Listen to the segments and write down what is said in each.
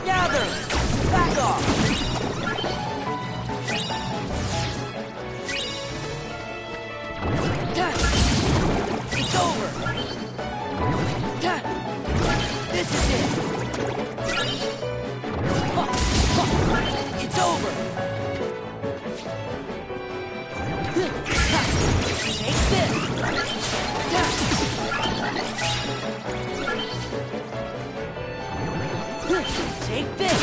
Gather! Back off! It's over! This is it! It's over! Take this! Take this!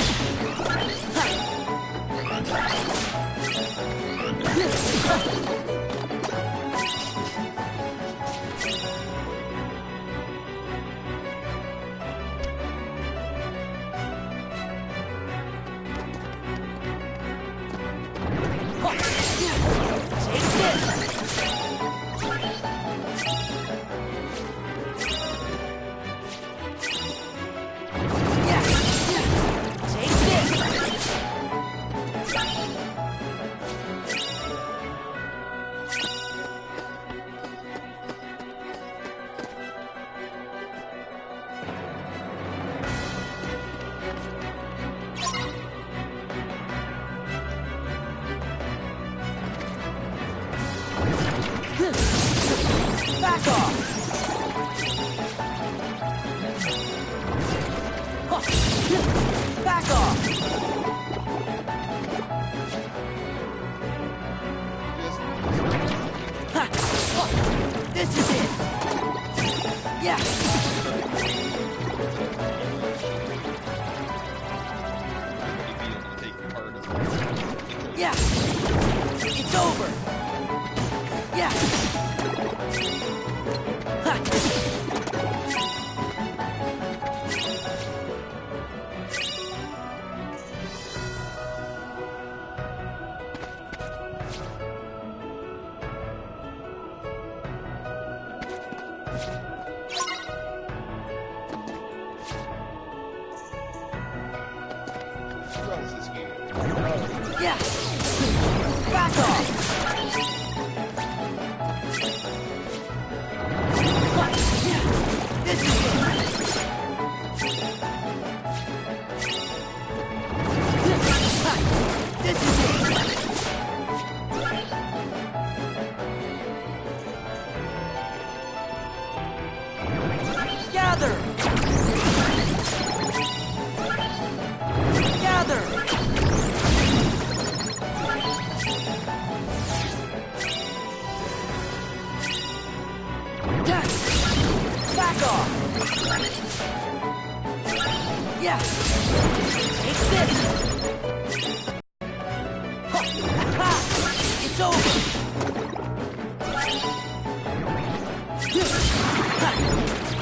Back off! Back off! This is it! Yeah! Yeah! It's over! Yeah! Yeah! Back off! This is it! This is it! Gather! Gather! Back off! Yeah! Take this! It's over!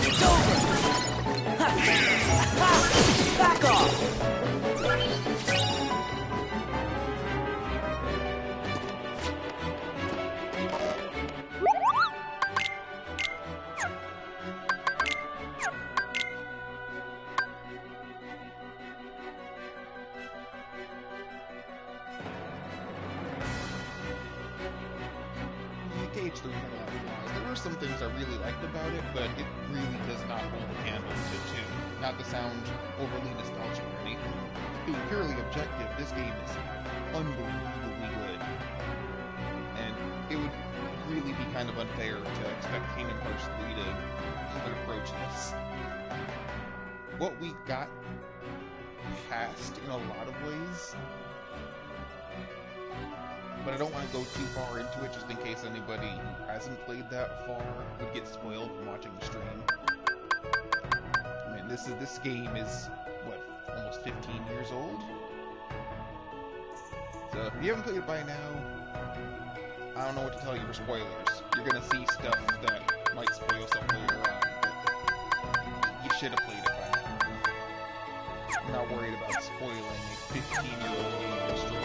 It's over! Back off! KH2FM had a lot of flaws. There were some things I really liked about it, but it really does not hold a candle to 2. Not to sound overly nostalgic or anything. Being purely objective, this game is unbelievably good. And it would really be kind of unfair to expect Kingdom Hearts 3 to even approach this. What we got past in a lot of ways, but I don't want to go too far into it just in case anybody who hasn't played that far would get spoiled from watching the stream. I mean, this game is, what, almost 15 years old? So if you haven't played it by now, I don't know what to tell you for spoilers. You're gonna see stuff that might spoil stuff later on, but you should have played it by now. I'm not worried about spoiling a 15-year-old game on the stream.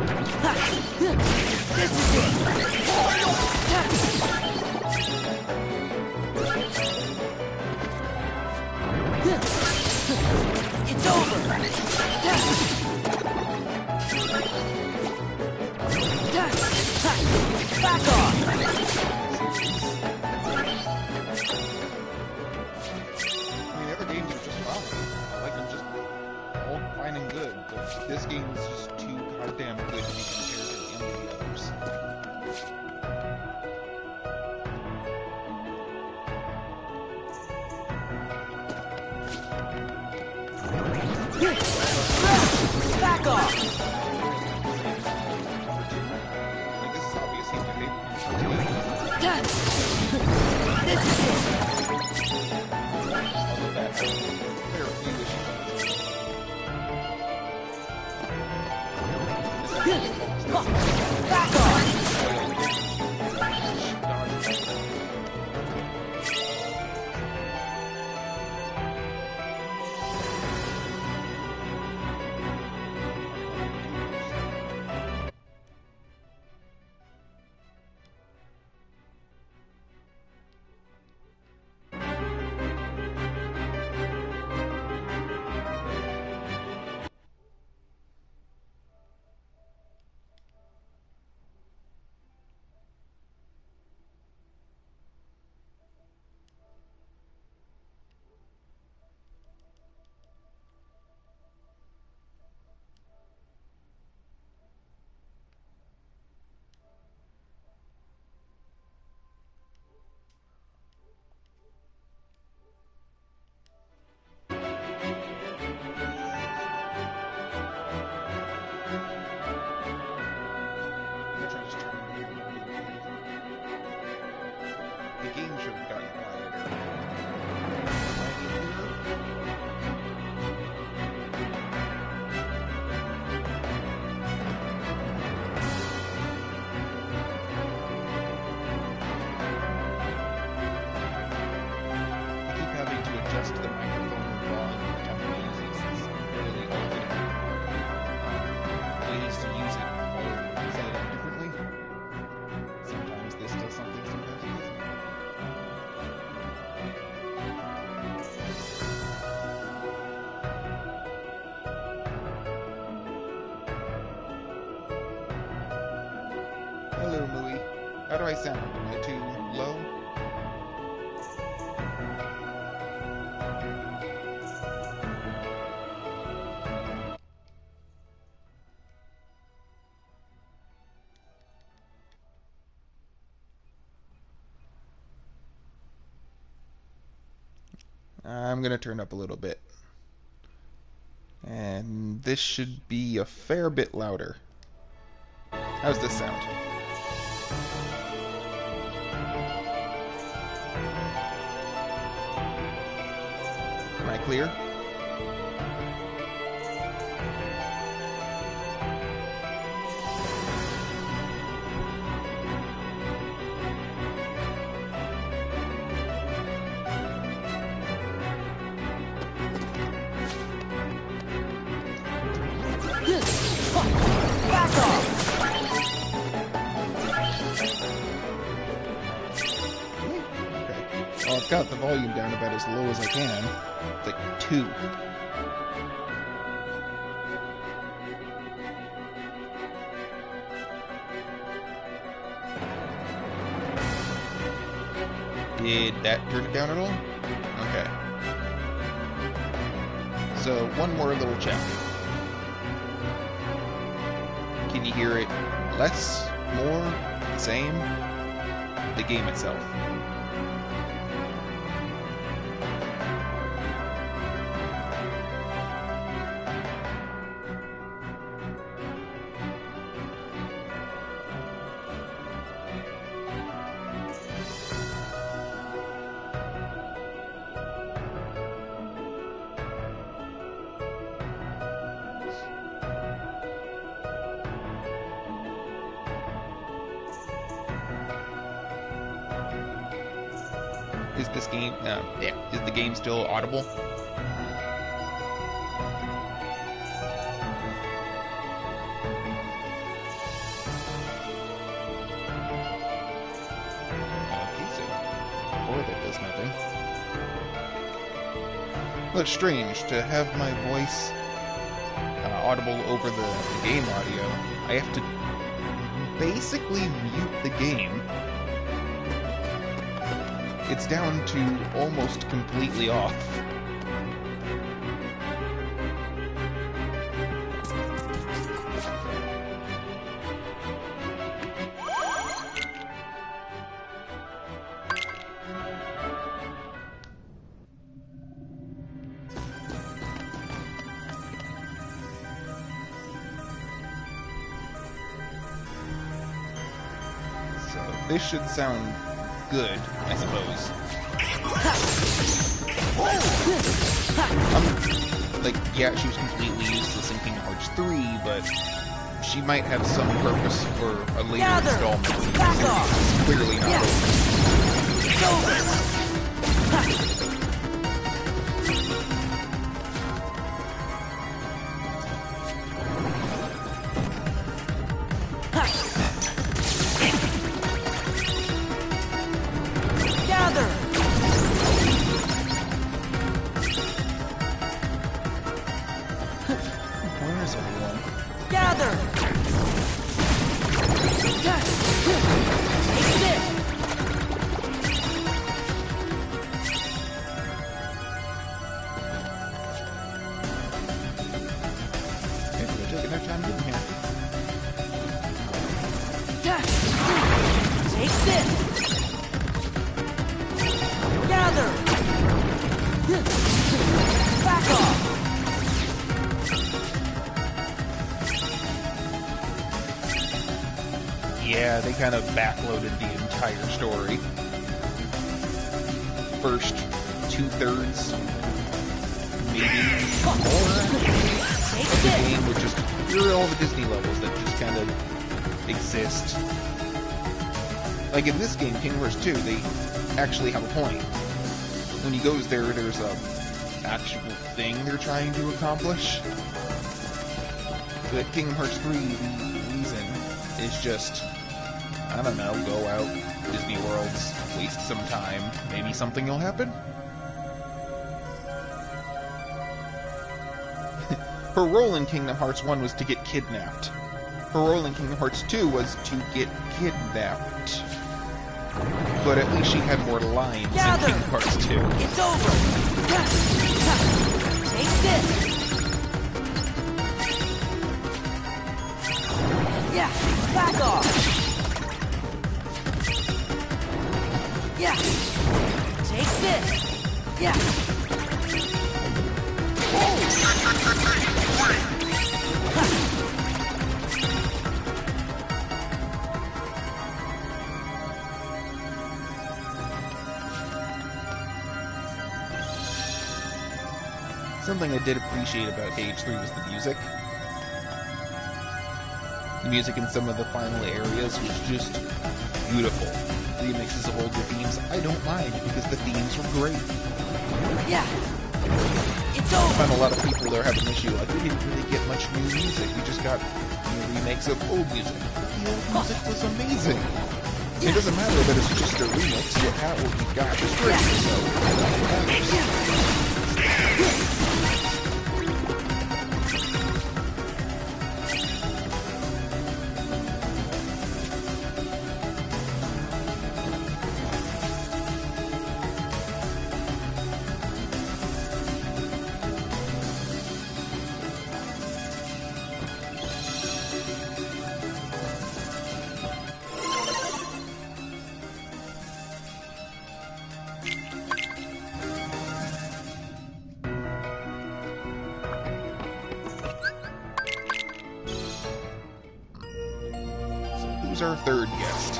This is it! It's over! Back off! The other games are just fine. I like them just all fine and good, but this game is just too goddamn good to be compared to any of the others. Back off! Like, this is obviously my favorite Done! This is it! although that's there are a few issues. Back off! The game should have gotten quieter. I keep having to adjust the microphone volume every time I use it. It's really alternate ways to use it or set it up differently. Sometimes this does something, sometimes it doesn't. Hello, Louie. How do I sound? Am I too low? I'm gonna turn up a little bit. And this should be a fair bit louder. How's this sound? Am I clear? Back off! Okay. Well, I've got the volume down about as low as I can. It's like 2. Did that turn it down at all? Okay. So, one more little check. Can you hear it less, more, the same? The game itself. Is this game, is the game still audible? transmitting. Well, it's strange to have my voice audible over the game audio. I have to basically mute the game. It's down to almost completely off. This should sound good, I suppose. Yeah, she was completely useless in Kingdom Hearts 3, but she might have some purpose for a later installment. Back off! Clearly not. It's over! Yeah, they kind of backloaded the entire story. First 2/3, maybe more, of the game would just... Here are all the Disney levels that just kind of exist. Like in this game, Kingdom Hearts 2, they actually have a point. When he goes there, there's a actual thing they're trying to accomplish. But Kingdom Hearts 3, the reason is just... I don't know, go out, Disney Worlds, waste some time, maybe something will happen? Her role in Kingdom Hearts 1 was to get kidnapped. Her role in Kingdom Hearts 2 was to get kidnapped. But at least she had more lines in Kingdom Hearts 2. It's over! Take this! Yeah, back off! Yeah! Take this! Yeah! Something I did appreciate about KH3 was the music. The music in some of the final areas was just beautiful. Remixes of older themes, I don't mind, because the themes were great. Yeah! It's over! I find a lot of people there have an issue, like, we didn't really get much new music, we just got remakes of old music. The old music was amazing! It doesn't matter that it's just a remix, what you got is great, so that's what matters. Our third guest.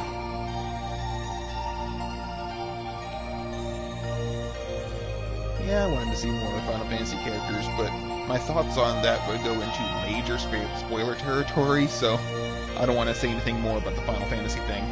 Yeah, I wanted to see more of Final Fantasy characters, but my thoughts on that would go into major spoiler territory, so I don't want to say anything more about the Final Fantasy thing.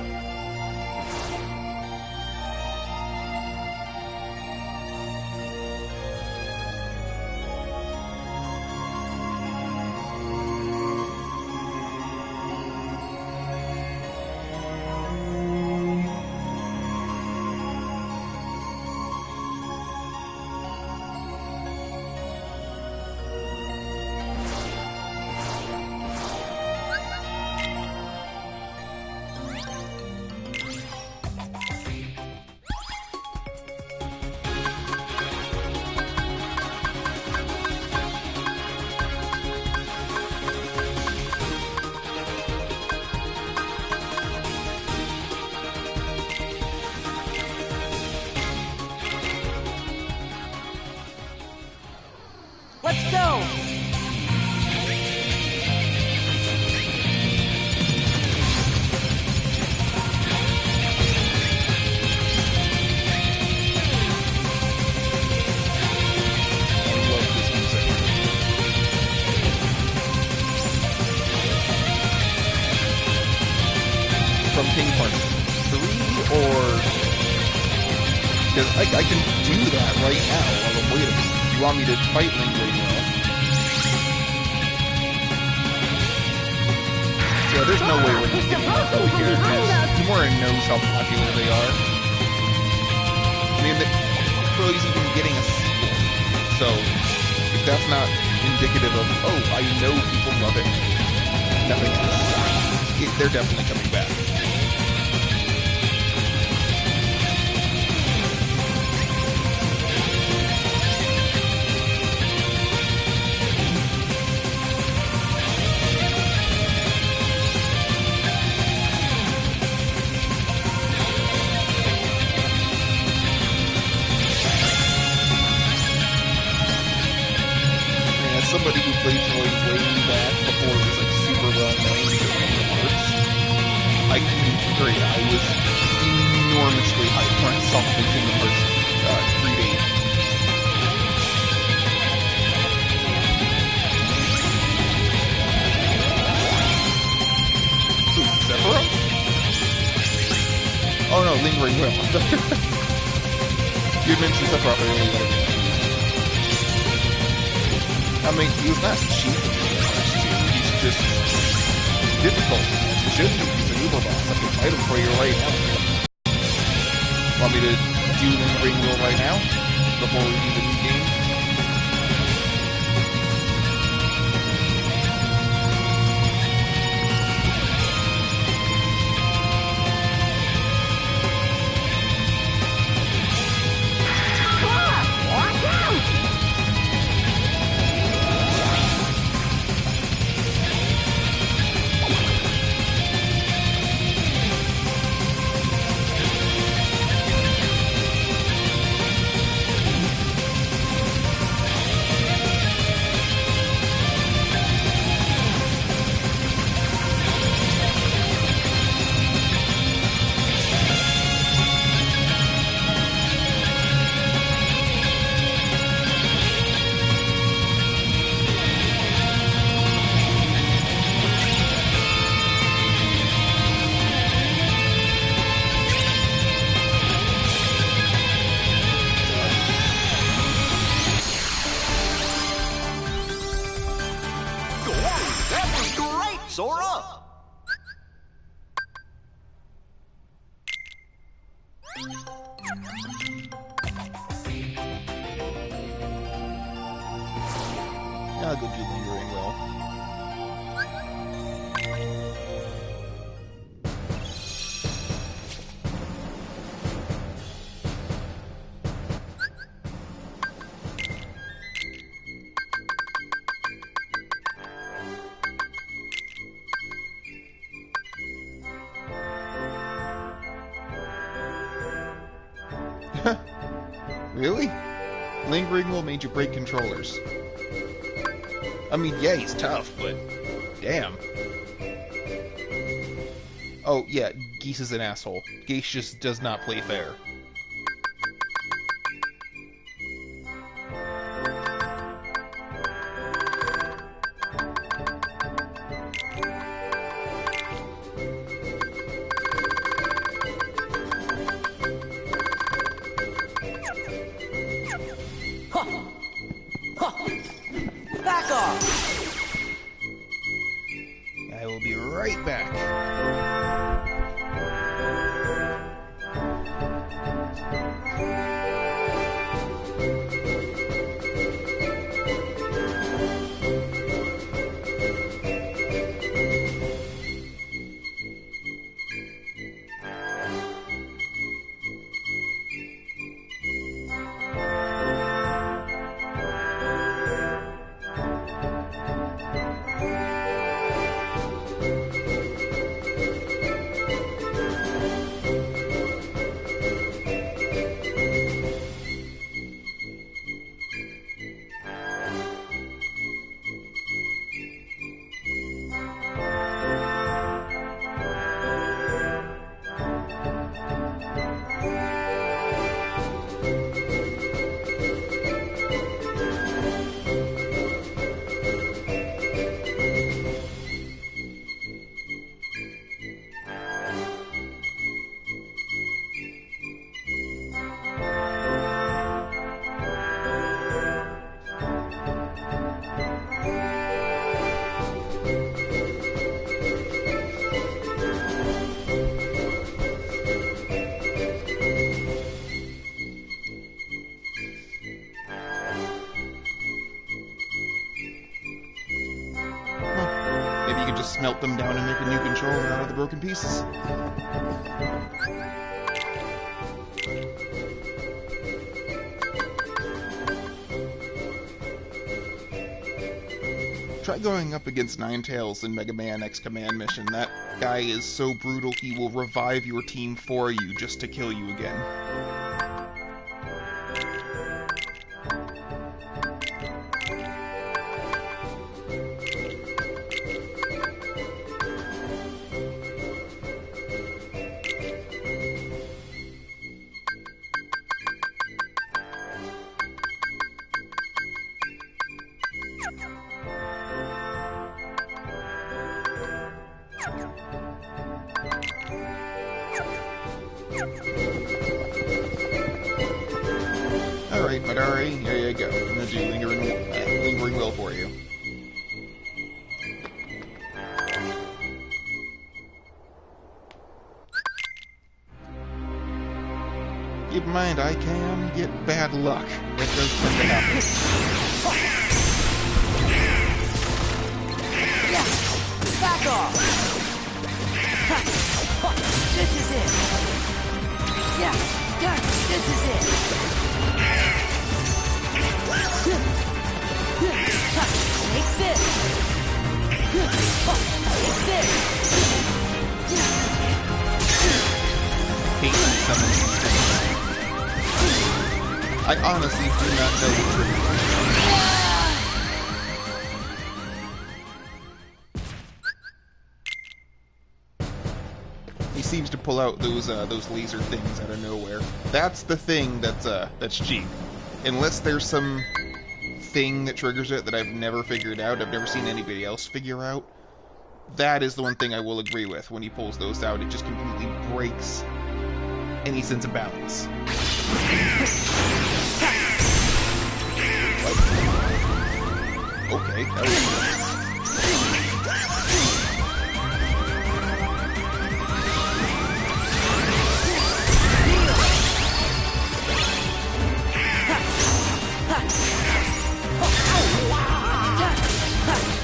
Because I can do that right now while I'm waiting. You want me to fight Lingering Will? Yeah, there's no way we're not getting Marco here, because Kimura knows how popular they are. I mean, Broly's even getting a sequel. So, if that's not indicative of, oh, I know people love it, nothing else, they're definitely coming back. Somebody who played Troy way back before it was like super well known because of the arts, I can agree. I was enormously hyped when I saw the Kingdom Hearts 3D. Ooh, Sephiroth? Oh no, Lingering Will. You had mentioned Sephiroth earlier. I mean, he's not cheap in the first two. He's just difficult. He should be. He's an Uber boss. I can fight him for you right now. Want me to do Lingering Will right now? Before we do the new game? Sora! I'll go do Lingering Will. Really? Lingering Will made you break controllers. I mean, yeah, he's tough, but damn. Oh, yeah, Geese is an asshole. Geese just does not play fair. Back off! I will be right back. just melt them down and make a new controller out of the broken pieces. Try going up against Ninetales in Mega Man X Command Mission. That guy is so brutal he will revive your team for you just to kill you again. Alright, Madari, here you go. I'm gonna do lingering will for you. Keep in mind, I can get bad luck. It does tend to happen. Yeah! Back off! This is it! Yeah! Done! This is it! Take this! Take this! Hate some of these things. I honestly do not know what triggers. He seems to pull out those laser things out of nowhere. That's the thing that's cheap. Unless there's some thing that triggers it that I've never figured out, I've never seen anybody else figure out. That is the one thing I will agree with. When he pulls those out, it just completely breaks any sense of balance. Okay, that was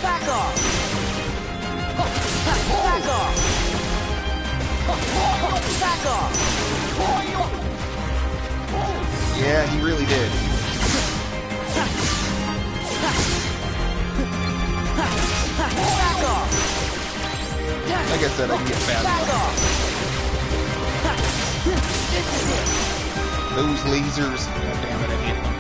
Back off! Back off! Back off! yeah, he really did. Back off! Like I said, I can get bad Back luck. off! This is it! Those lasers, god damn it, I hate them.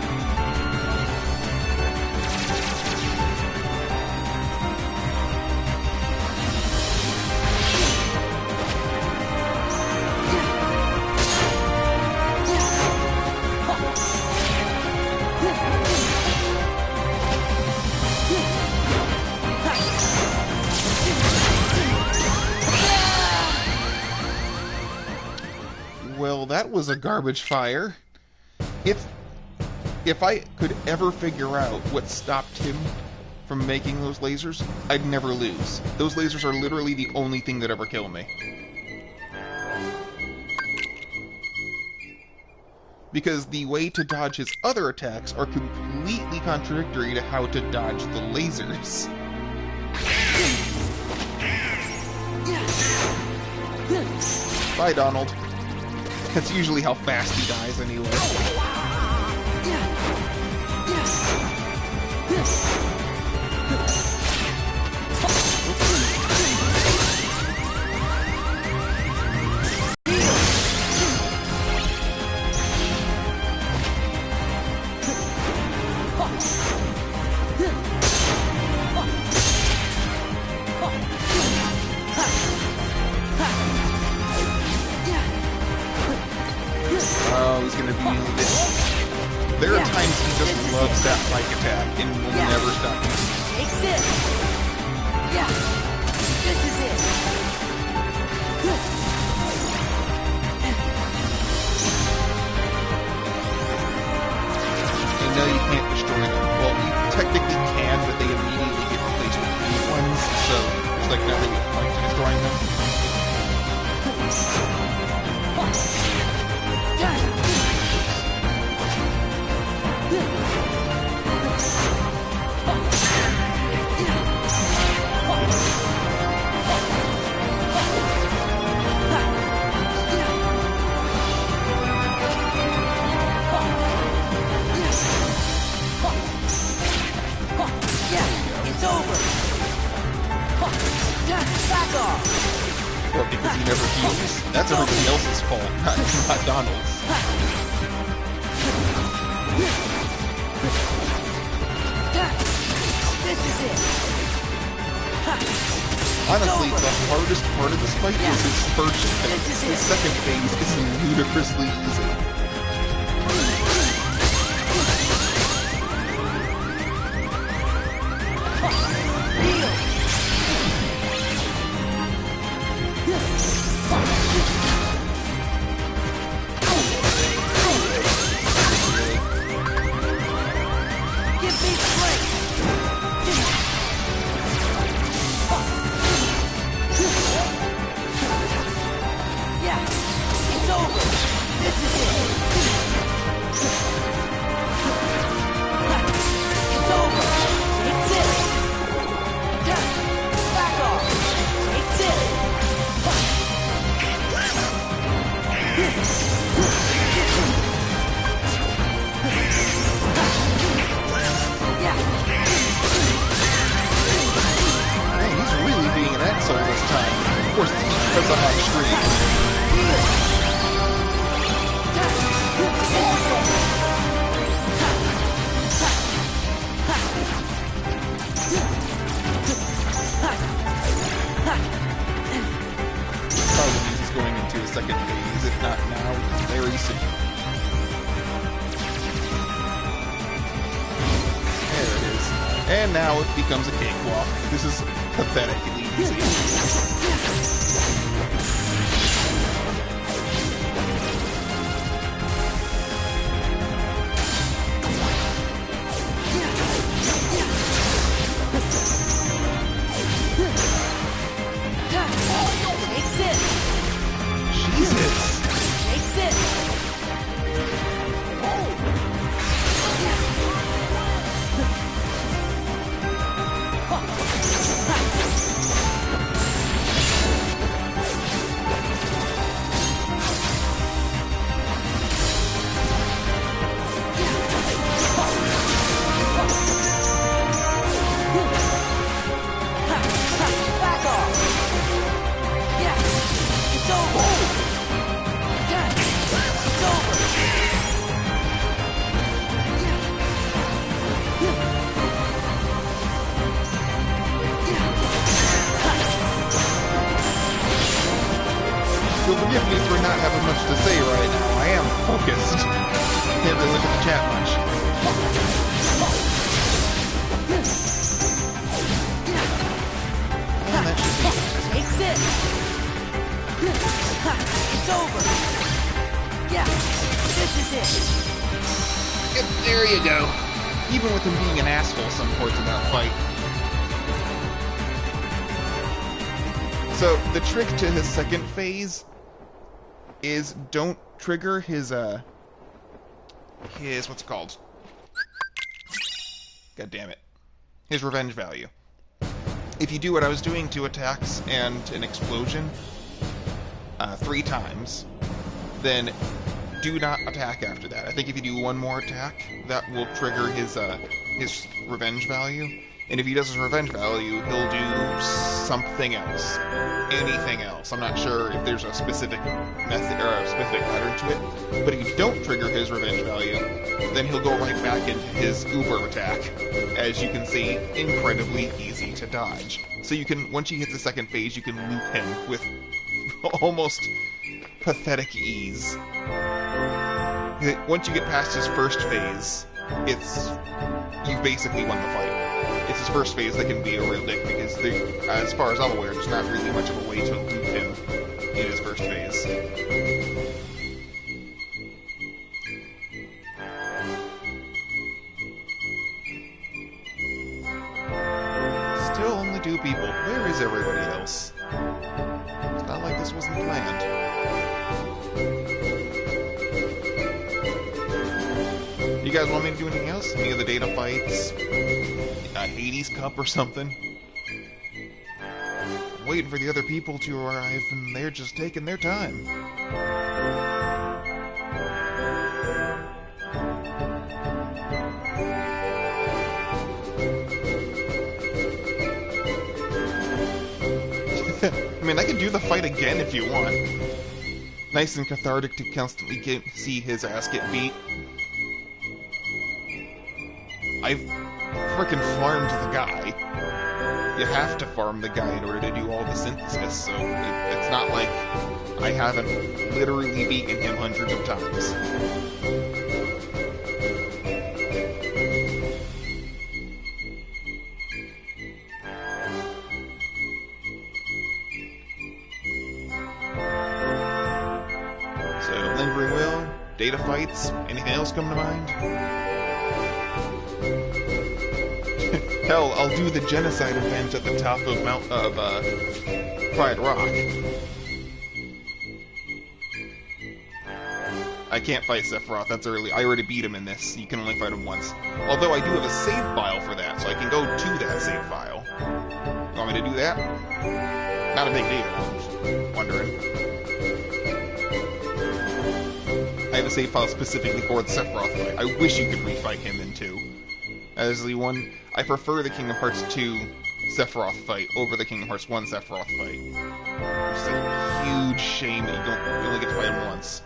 Well, that was a garbage fire. If I could ever figure out what stopped him from making those lasers, I'd never lose. Those lasers are literally the only thing that ever kill me. Because the way to dodge his other attacks are completely contradictory to how to dodge the lasers. Bye, Donald. That's usually how fast he dies anyway. Oh, he's gonna be this. There are times he just loves that bike attack and will never stop using it. Take this! Yeah! This is it! And no, you can't destroy them. Well, you technically can, but they immediately get replaced with new ones, so there's like not really a point to destroying them. Back off! Or because he never heals. That's everybody else's fault, not Donald's. This is it! Honestly, the hardest part of this fight is his first phase. His second phase is ludicrously easy. Give me strength! Yeah, it's over. This is it. It's over. Take this. Back off. Take this. Yeah. Hey, he's really being an asshole this time. Of course, it's because I'm on stream. Probably means he's going into his second phase, if not now, very soon. There it is. And now it becomes a cakewalk. This is pathetically easy. Take this. Jesus! Take this. Back off. Yeah, it's over. Yeah, it's over. You'll forgive me for not having much to say right now. I am focused. Can't really look at the chat much. And that should be it. Take this. It's over. Yeah, this is it. Yep, there you go. Even with him being an asshole some parts of that fight. So, the trick to his second phase is don't trigger his what's it called? God damn it. His revenge value. If you do what I was doing, 2 attacks and an explosion 3 times, then do not attack after that. I think if you do 1 more attack, that will trigger his revenge value. And if he does his revenge value, he'll do something else. Anything else. I'm not sure if there's a specific method or a specific pattern to it. But if you don't trigger his revenge value, then he'll go right back into his uber attack. As you can see, incredibly easy to dodge. So you can, once you hit the second phase, you can loop him with almost pathetic ease. Once you get past his first phase, you've basically won the fight. It's his first phase that can be a real dick because, as far as I'm aware, there's not really much of a way to loop him in his first phase. Still only 2 people. Where is everybody else? It's not like this wasn't planned. You guys want me to do anything else? Any other data fights? Hades Cup or something? I'm waiting for the other people to arrive, and they're just taking their time. mean, I can do the fight again if you want. Nice and cathartic to constantly see his ass get beat. I've frickin' farmed the guy. You have to farm the guy in order to do all the synthesis, so it's not like I haven't literally beaten him hundreds of times. So, Lingering Will, data fights, anything else come to mind? Hell, I'll do the genocide event at the top of Pride Rock. I can't fight Sephiroth, that's early. I already beat him in this. You can only fight him once. Although I do have a save file for that, so I can go to that save file. You want me to do that? Not a big deal, I'm just wondering. I have a save file specifically for the Sephiroth fight. I wish you could refight him in 2. As the one, I prefer the Kingdom Hearts 2 Sephiroth fight over the Kingdom Hearts 1 Sephiroth fight. It's a huge shame that you only get to fight him once.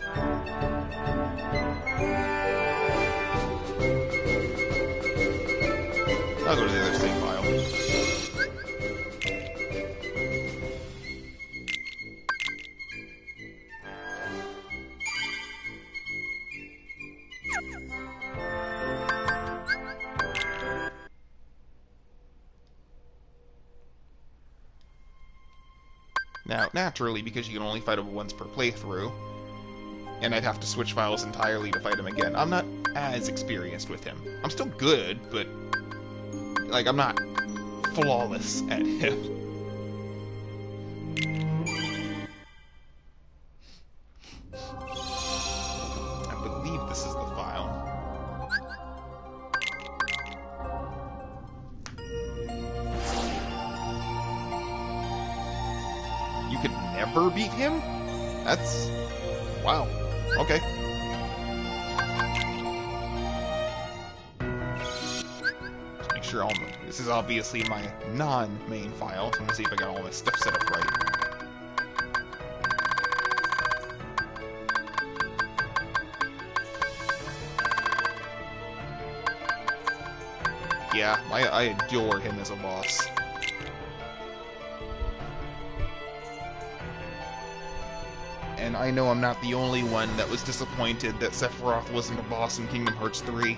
I'll go to the other save file. Now, naturally, because you can only fight him once per playthrough, and I'd have to switch files entirely to fight him again, I'm not as experienced with him. I'm still good, but, like, I'm not flawless at him. I believe this is the file. You could never beat him? That's... wow. Okay. Just make sure all... this is obviously my non-main file, so I'm gonna see if I got all my stuff set up right. Yeah, I adore him as a boss. And I know I'm not the only one that was disappointed that Sephiroth wasn't a boss in Kingdom Hearts 3.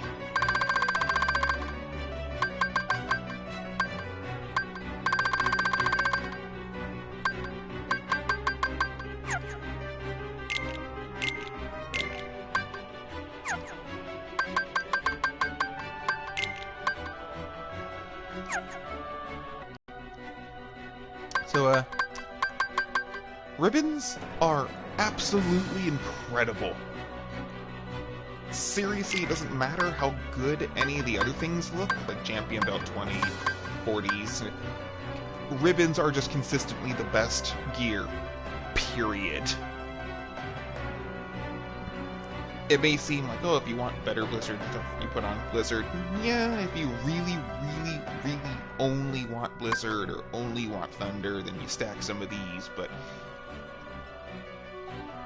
So, ribbons are absolutely incredible. Seriously, it doesn't matter how good any of the other things look, like Champion Belt 20, 40s. Ribbons are just consistently the best gear, period. It may seem like, oh, if you want better Blizzard stuff, you put on Blizzard. Yeah, if you really, really, really only want Blizzard or only want Thunder, then you stack some of these, but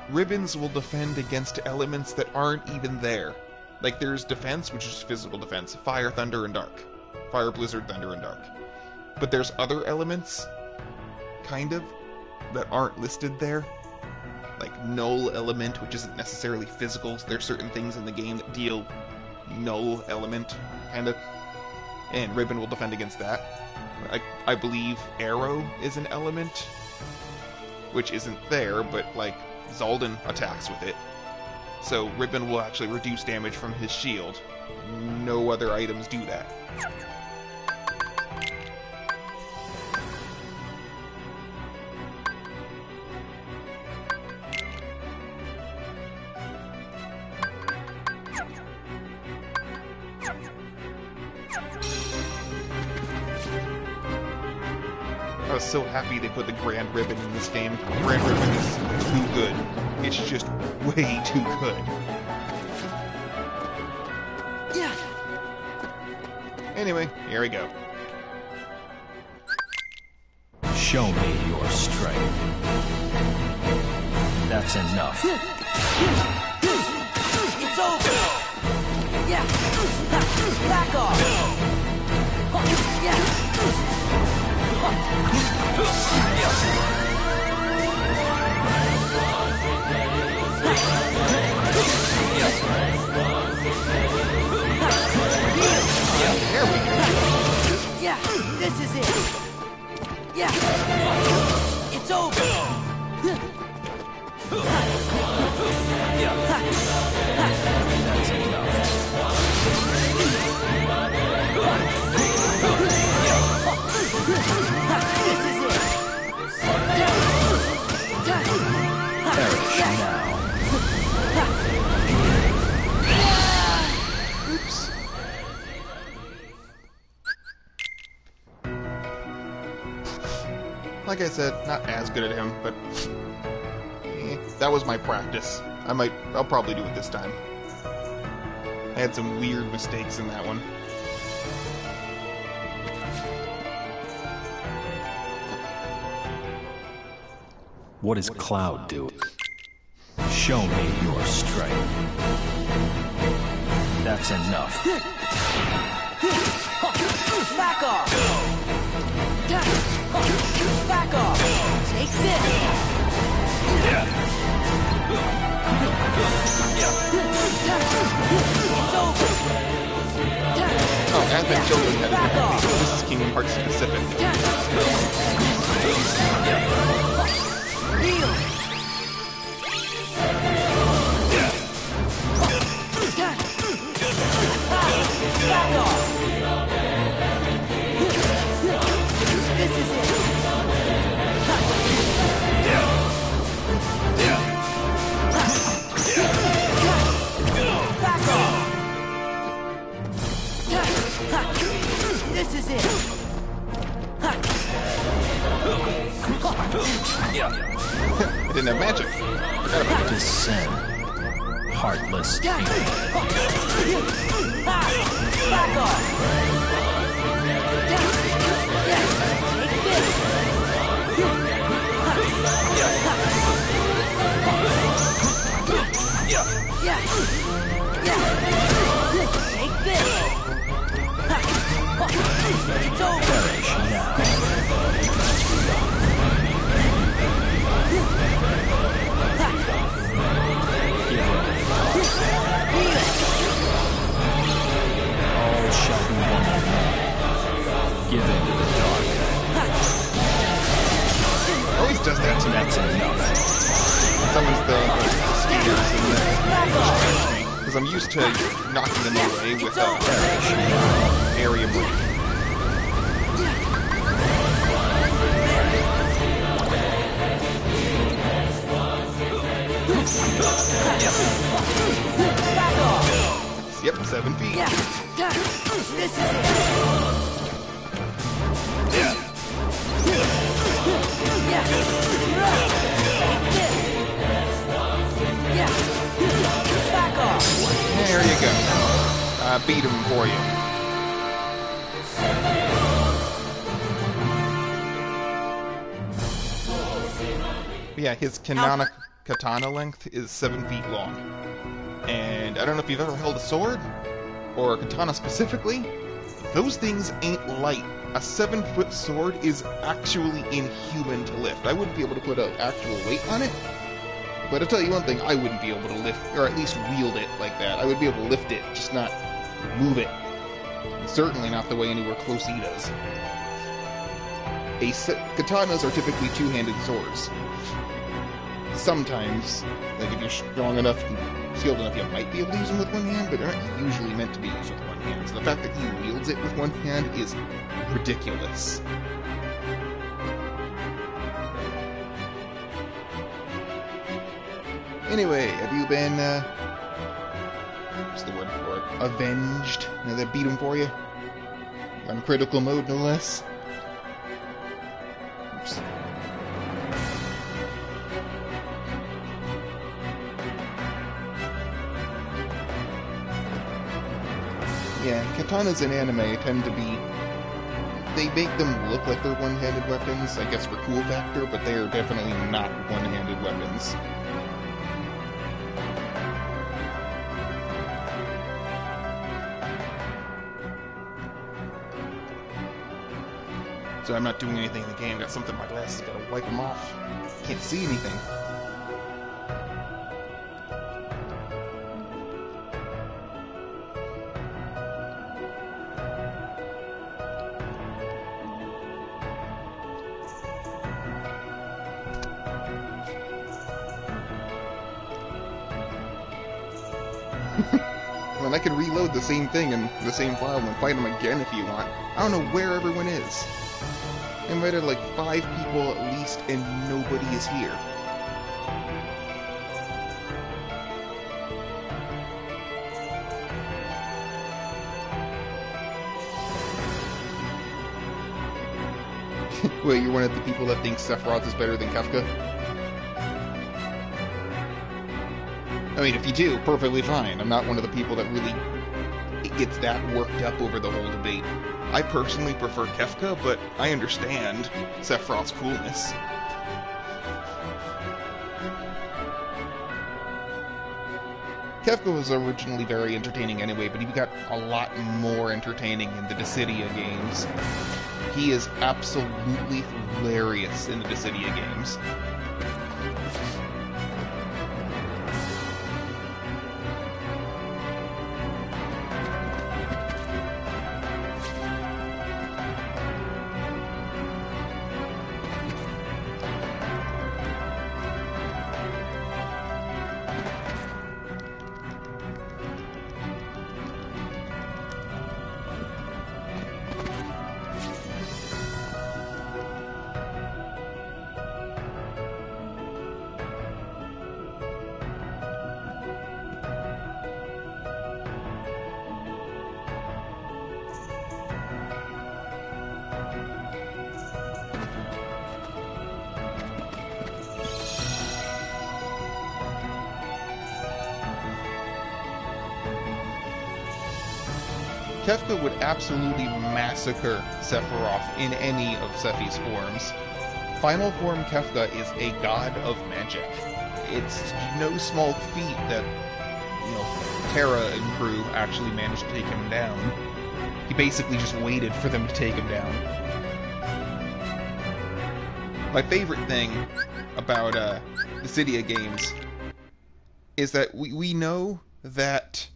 ribbons will defend against elements that aren't even there. Like, there's defense, which is physical defense. Fire, Thunder, and Dark. Fire, Blizzard, Thunder, and Dark. But there's other elements, kind of, that aren't listed there. Like null element, which isn't necessarily physical. There's certain things in the game that deal null element, kind of. And ribbon will defend against that. I believe arrow is an element, which isn't there, but, like, Zaldin attacks with it. So ribbon will actually reduce damage from his shield. No other items do that. I was so happy they put the Grand Ribbon in this game. Grand Ribbon is too good. It's just way too good. Yeah. Anyway, here we go. Show me your strength. That's enough. It's over! Yeah! Back off! Yeah! There we go. Yeah, this is it. Yeah, it's over. That's enough. This is it. Perish now. Oops. Like I said, not as good at him, but that was my practice. I'll probably do it this time. I had some weird mistakes in that one. What is Cloud doing? Show me your strength. That's enough. Back off. Back off. Take this. It's over. Oh, Advent Children had it. This is Kingdom Hearts specific. Heal. Back off. This is it. Back off. This is it. I didn't have magic. Forgot about it. Descend. Heartless Back off. Take this. It's over. perish now. All shall be one. Give in to the dark. Always does that to me. That's enough. Summons the spears and because I'm used to knocking them away with area break. Yep, 7 feet. Yeah. This is it. Yeah. Yeah. Back off. There you go. Beat him for you. Yeah, his katana length is 7 feet long. And I don't know if you've ever held a sword, or a katana specifically, those things ain't light. A 7-foot sword is actually inhuman to lift. I wouldn't be able to put an actual weight on it, but I'll tell you one thing, I wouldn't be able to lift, or at least wield it like that. I would be able to lift it, just not move it. And certainly not the way anywhere close he does. Katanas are typically two-handed swords. Sometimes, like if you're strong enough and skilled enough, you might be able to use them with one hand, but they're not usually meant to be used with one hand. So the fact that he wields it with one hand is ridiculous. Anyway, have you been, what's the word for it? Avenged? Now they beat him for you? On critical mode, no less? Oops. Yeah, katanas in anime tend to be they make them look like they're one-handed weapons, I guess for cool factor, but they are definitely not one-handed weapons. So I'm not doing anything in the game, got something in my glasses, gotta wipe them off. Can't see anything. Well, I can reload the same thing in the same file and fight them again if you want. I don't know where everyone is. I invited like 5 people at least, and nobody is here. Wait, you're one of the people that thinks Sephiroth is better than Kefka? I mean, if you do, perfectly fine. I'm not one of the people that really gets that worked up over the whole debate. I personally prefer Kefka, but I understand Sephiroth's coolness. Kefka was originally very entertaining anyway, but he got a lot more entertaining in the Dissidia games. He is absolutely hilarious in the Dissidia games. Kefka would absolutely massacre Sephiroth in any of Sephi's forms. Final form Kefka is a god of magic. It's no small feat that, Terra and crew actually managed to take him down. He basically just waited for them to take him down. My favorite thing about the Dissidia games is that we know that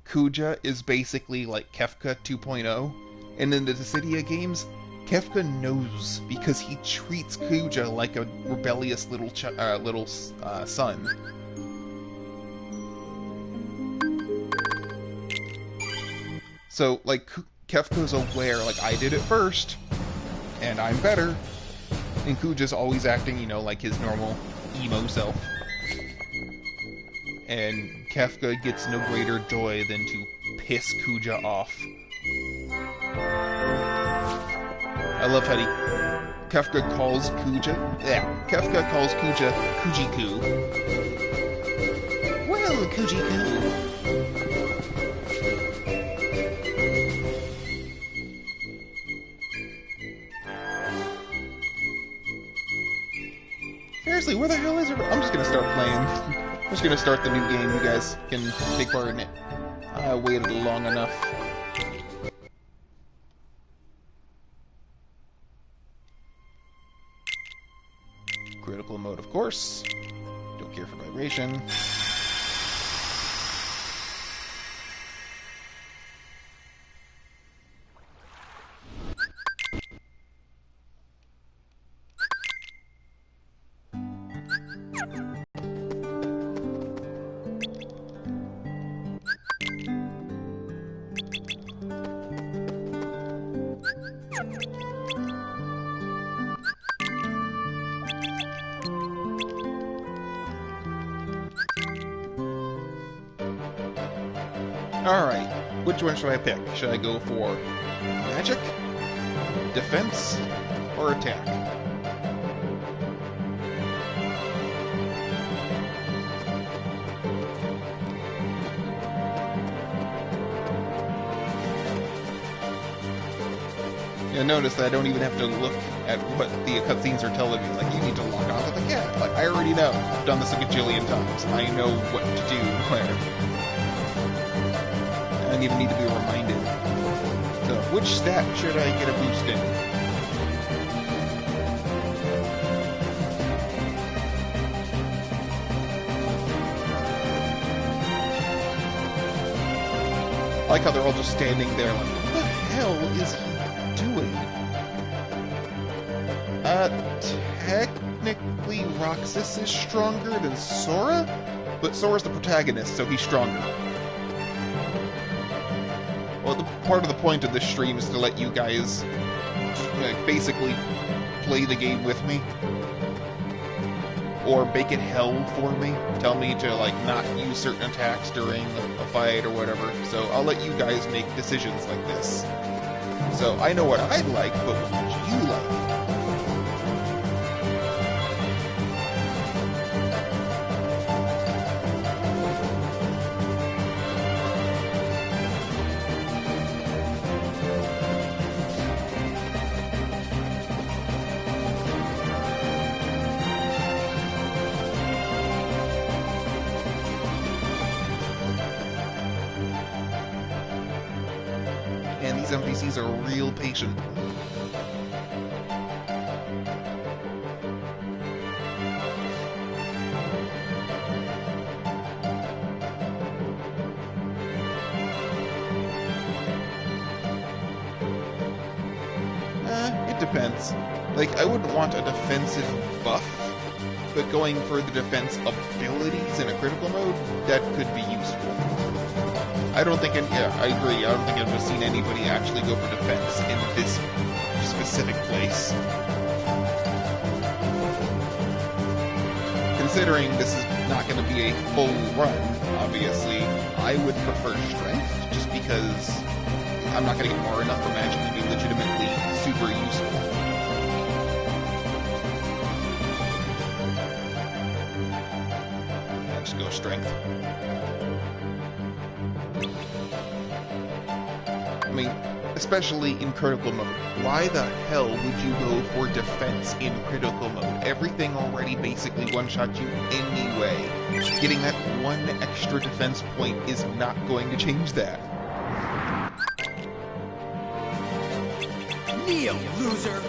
Kuja is basically like Kefka 2.0, and in the Dissidia games, Kefka knows because he treats Kuja like a rebellious little son. So, like, Kefka's aware, like, I did it first, and I'm better, and Kuja's always acting, like his normal emo self. And Kefka gets no greater joy than to piss Kuja off. I love how Kefka calls Kuja... Kefka calls Kuja Kujiku. Well, Kujiku. Seriously, where the hell is it? I'm just gonna start playing. I'm just gonna start the new game. You guys can take part in it. I waited long enough. Critical mode, of course. Don't care for vibration. Alright, which one should I pick? Should I go for magic, defense, or attack? You'll notice that I don't even have to look at what the cutscenes are telling me. Like, you need to log on. But like, yeah, like, I already know. I've done this a gajillion times. I know what to do where. I don't even need to be reminded. So, which stat should I get a boost in? I like how they're all just standing there like, what the hell is he doing? Technically Roxas is stronger than Sora? But Sora's the protagonist, so he's stronger. Well, part of the point of this stream is to let you guys basically play the game with me. Or make it hell for me. Tell me to, like, not use certain attacks during a fight or whatever. So I'll let you guys make decisions like this. So I know what I'd like, but what would you like? And these NPCs are real patient. It depends. Like, I wouldn't want a defensive buff, but going for the defense abilities in a critical mode, that could be useful. I don't think, yeah, I agree. I don't think I've ever seen anybody actually go for defense in this specific place. Considering this is not going to be a full run, obviously, I would prefer strength, just because I'm not going to get far enough for magic to be legitimately super useful. Yeah, just go strength. I mean, especially in critical mode. Why the hell would you go for defense in critical mode? Everything already basically one-shot you anyway. Getting that one extra defense point is not going to change that. Neo, loser!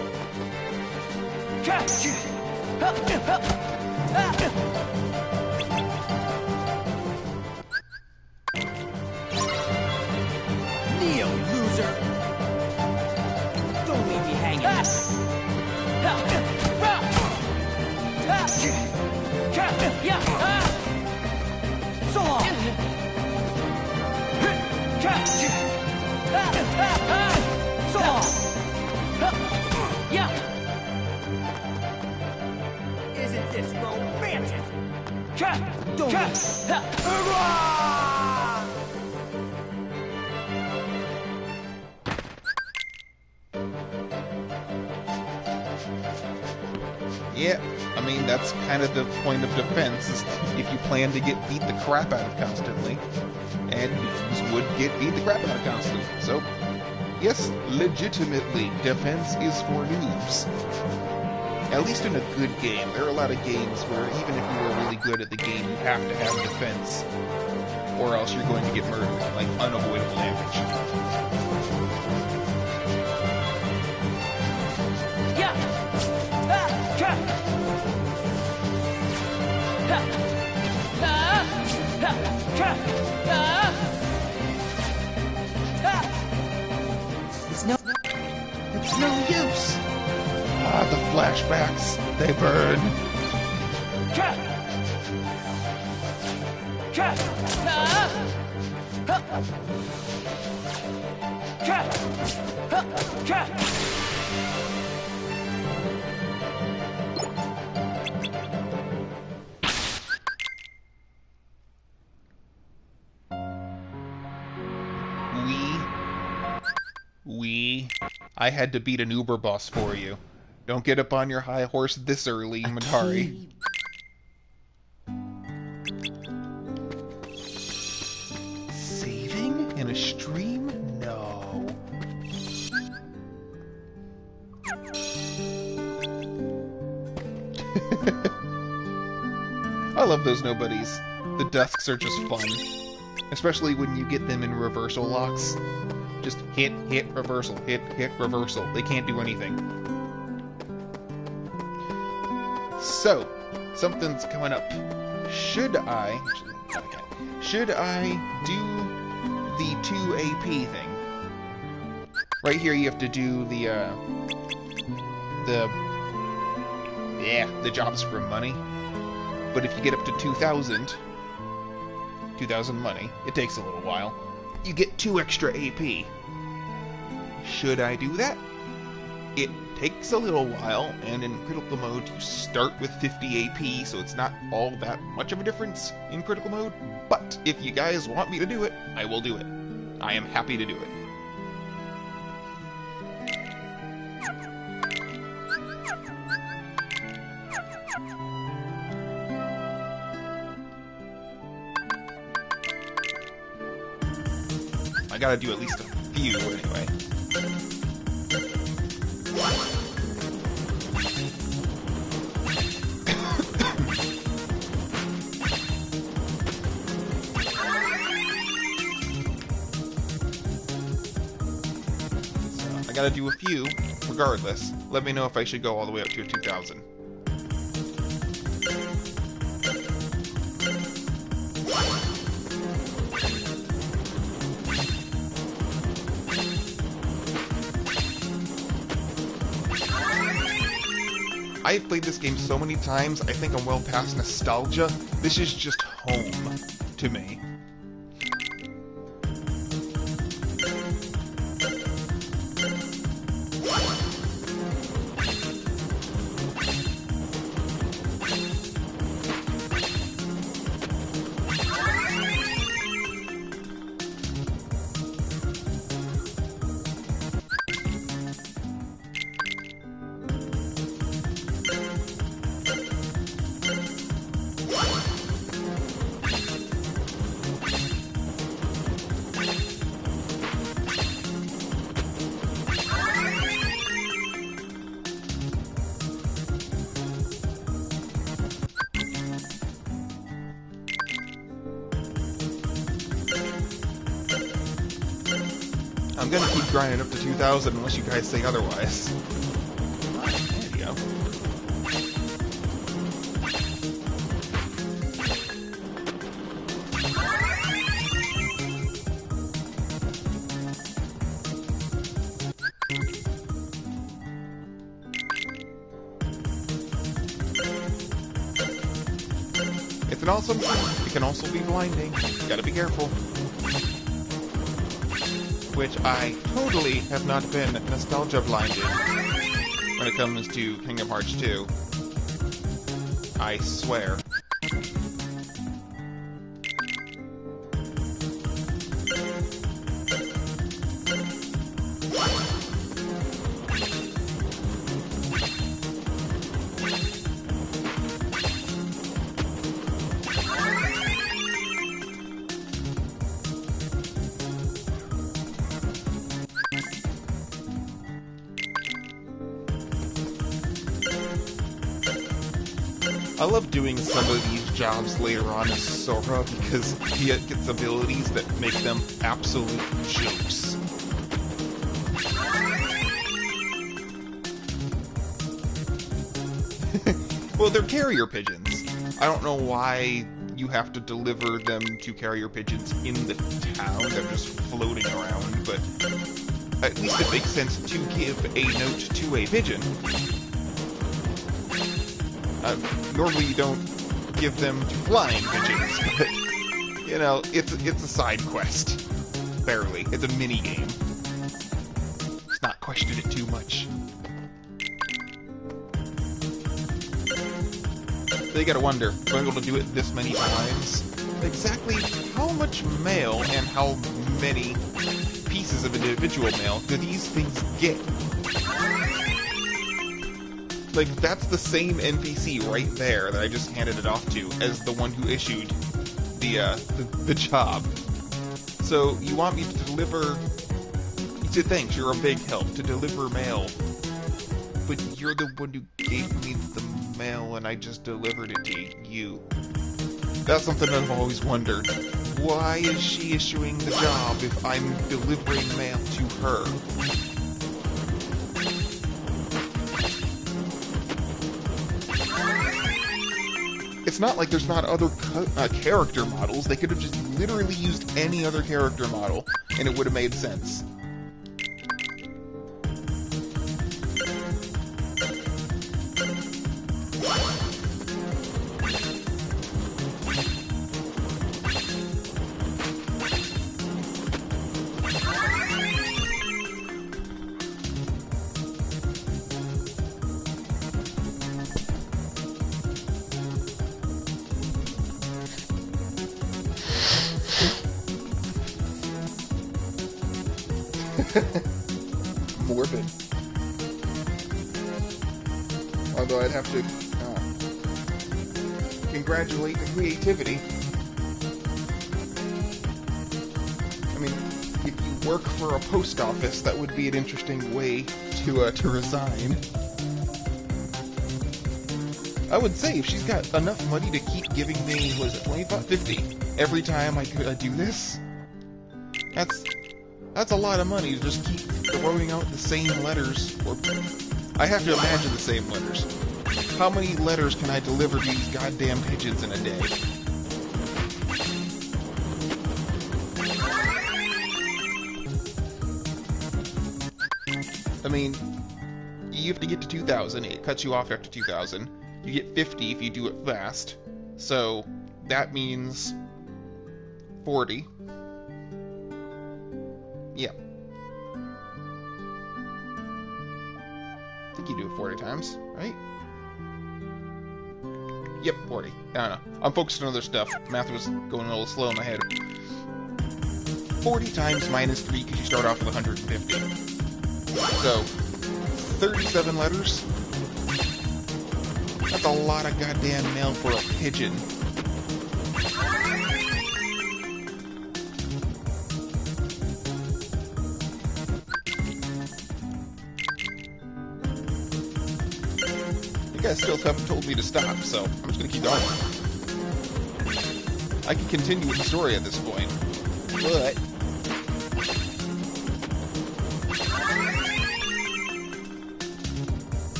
Neo, loser! Don't leave me hanging. So long! So long! Isn't this romantic? Don't Yeah, I mean, that's kind of the point of defense, is if you plan to get beat the crap out of constantly, and noobs would get beat the crap out of constantly. So, yes, legitimately, defense is for noobs. At least in a good game. There are a lot of games where even if you are really good at the game, you have to have defense, or else you're going to get murdered, like unavoidable damage. It's no use. Ah, the flashbacks, they burn. I had to beat an Uber boss for you. Don't get up on your high horse this early, Matari. Saving in a stream? No. I love those nobodies. The dusks are just fun. Especially when you get them in reversal locks. Just hit, hit, reversal, hit, hit, reversal. They can't do anything. So, something's coming up. Should I do the 2 AP thing? Right here you have to do the jobs for money. But if you get up to 2,000 money, it takes a little while, you get 2 extra AP. Should I do that? It takes a little while, and in critical mode you start with 50 AP, so it's not all that much of a difference in critical mode, but if you guys want me to do it, I will do it. I am happy to do it. I gotta do at least a few anyway. So, I gotta do a few, regardless. Let me know if I should go all the way up to 2,000. I've played this game so many times, I think I'm well past nostalgia. This is just home to me. I'm gonna keep grinding up to 2,000 unless you guys say otherwise. There you go. It's an awesome thing. It can also be blinding. Gotta be careful. Which I totally have not been nostalgia blinded when it comes to Kingdom Hearts 2. I swear. I love doing some of these jobs later on as Sora because he gets abilities that make them absolute jokes. Well, they're carrier pigeons. I don't know why you have to deliver them to carrier pigeons in the town. They're just floating around, but at least it makes sense to give a note to a pigeon. Normally you don't give them to flying pigeons, but, you know, it's a side quest. Barely. It's a mini-game. Let's not question it too much. So you gotta wonder, if I'm able to do it this many times, exactly how much mail and how many pieces of individual mail do these things get? Like, that's the same NPC right there that I just handed it off to as the one who issued the job. So, you want me to deliver... Thanks, you're a big help. To deliver mail but you're the one who gave me the mail and I just delivered it to you. That's something I've always wondered. Why is she issuing the job if I'm delivering mail to her? It's not like there's not other character models. They could have just literally used any other character model, and it would have made sense. Morbid. Although I'd have to congratulate the creativity. I mean, if you work for a post office, that would be an interesting way to resign. I would say if she's got enough money to keep giving me, what is it, $25.50 every time I do this, that's a lot of money to just keep throwing out the same letters. Or I have to imagine the same letters. How many letters can I deliver to these goddamn pigeons in a day? I mean, you have to get to 2,000. It cuts you off after 2,000. You get 50 if you do it fast. So that means 40. Yeah. I think you do it 40 times, right? Yep, 40. I don't know. I'm focused on other stuff. Math was going a little slow in my head. 40 times minus 3 because you start off with 150. So, 37 letters. That's a lot of goddamn mail for a pigeon. You guys still haven't told me to stop, so I'm just gonna keep going. I can continue with the story at this point, but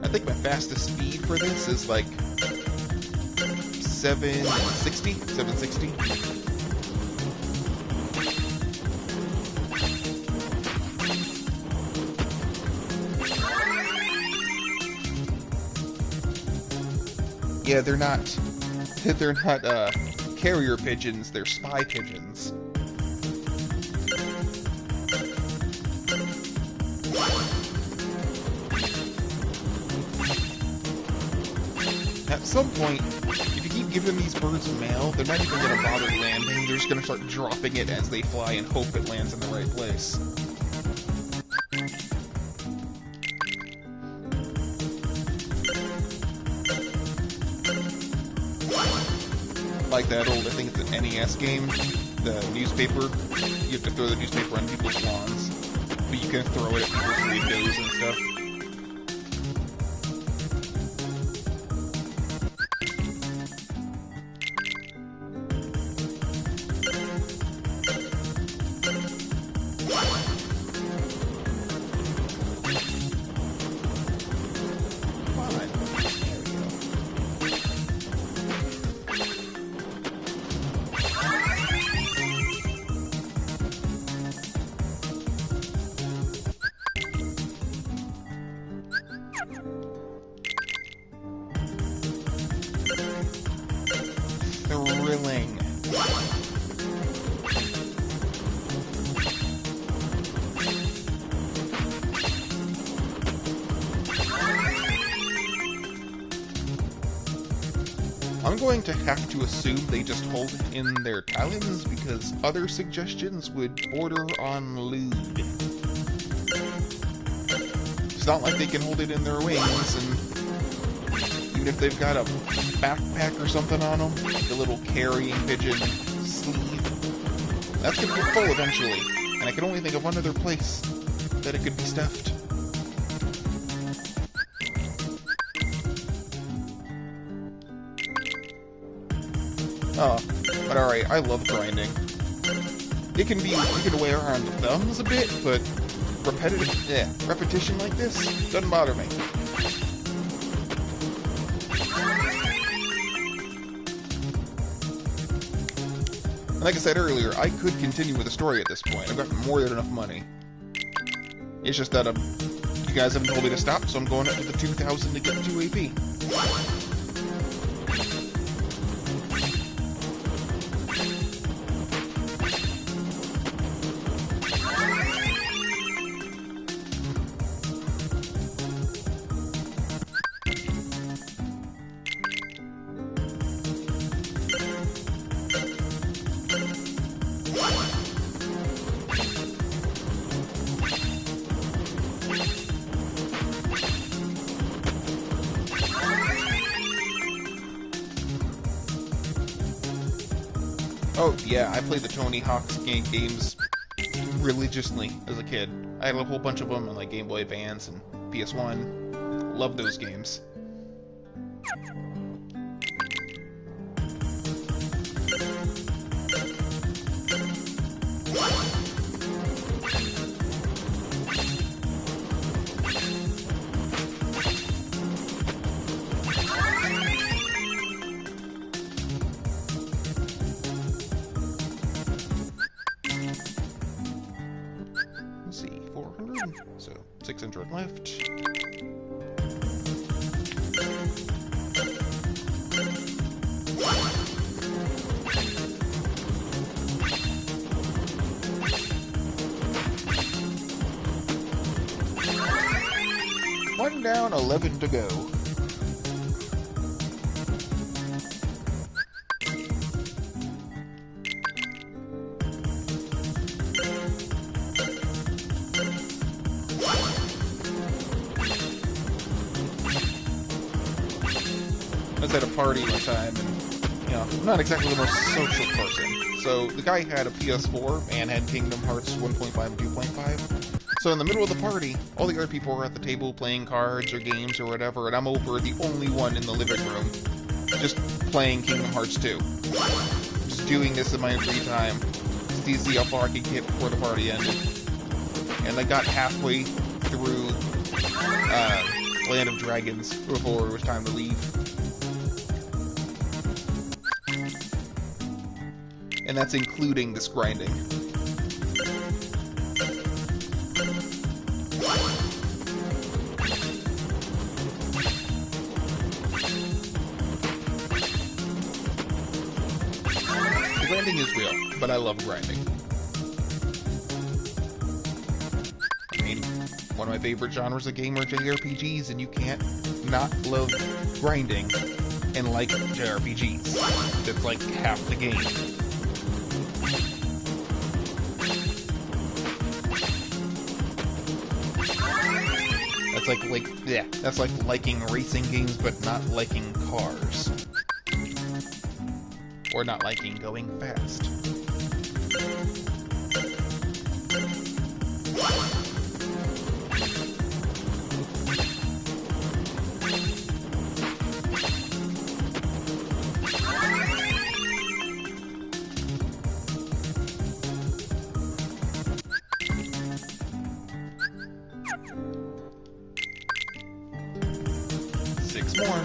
I think my fastest speed for this is like 760. Yeah, they're not carrier pigeons, they're spy pigeons. At some point, if you keep giving these birds mail, they're not even going to bother landing, they're just going to start dropping it as they fly and hope it lands in the right place. Like that old, I think it's an NES game, the newspaper. You have to throw the newspaper on people's lawns, but you can throw it at people's windows and stuff. Thrilling. I'm going to have to assume they just hold it in their talons because other suggestions would border on lewd. It's not like they can hold it in their wings, and even if they've got a backpack or something on them, like a little carrying pigeon sleeve, That's gonna get full eventually, and I can only think of one other place that it could be stuffed. Oh, but alright, I love grinding. It can be taken away around the thumbs a bit, but repetition like this doesn't bother me. And like I said earlier, I could continue with the story at this point. I've got more than enough money. It's just that you guys haven't told me to stop, so I'm going up to the 2,000 to get 2 AP. Oh, yeah, I played the Tony Hawk's games religiously as a kid. I had a whole bunch of them on like Game Boy Advance and PS1. Loved those games. Let's see, 400, so 600 left. One down, 11 to go. I was at a party one time, and, I'm not exactly the most social person. So, the guy had a PS4 and had Kingdom Hearts 1.5 and 2.5. So in the middle of the party, all the other people were at the table playing cards or games or whatever, and I'm over the only one in the living room, just playing Kingdom Hearts 2. Just doing this in my free time, just to see how far I could get before the party ended. And I got halfway through Land of Dragons before it was time to leave. And that's including this grinding. The grinding is real, but I love grinding. I mean, one of my favorite genres of game are JRPGs, and you can't not love grinding and like JRPGs. That's like half the game. That's like liking racing games, but not liking cars. Or not liking going fast. Six more.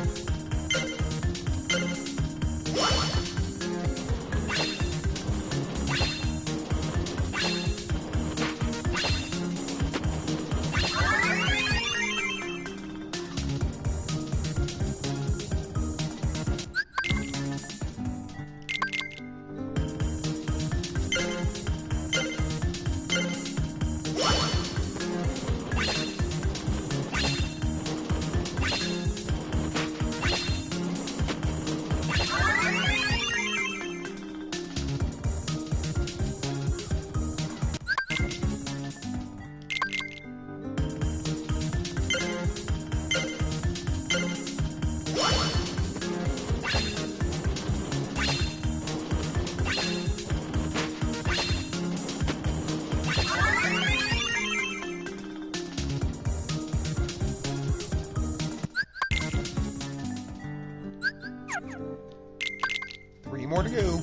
we go.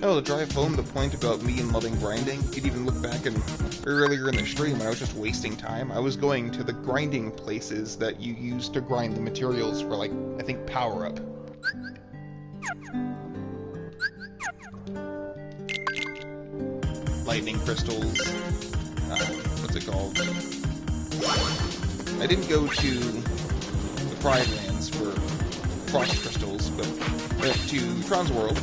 Oh, to drive home the point about me and loving grinding, you could even look back and earlier in the stream when I was just wasting time, I was going to the grinding places that you use to grind the materials for, like, I think power-up. Lightning crystals, what's it called? I didn't go to the Pride Lands for frost crystals, but went to Tron's World.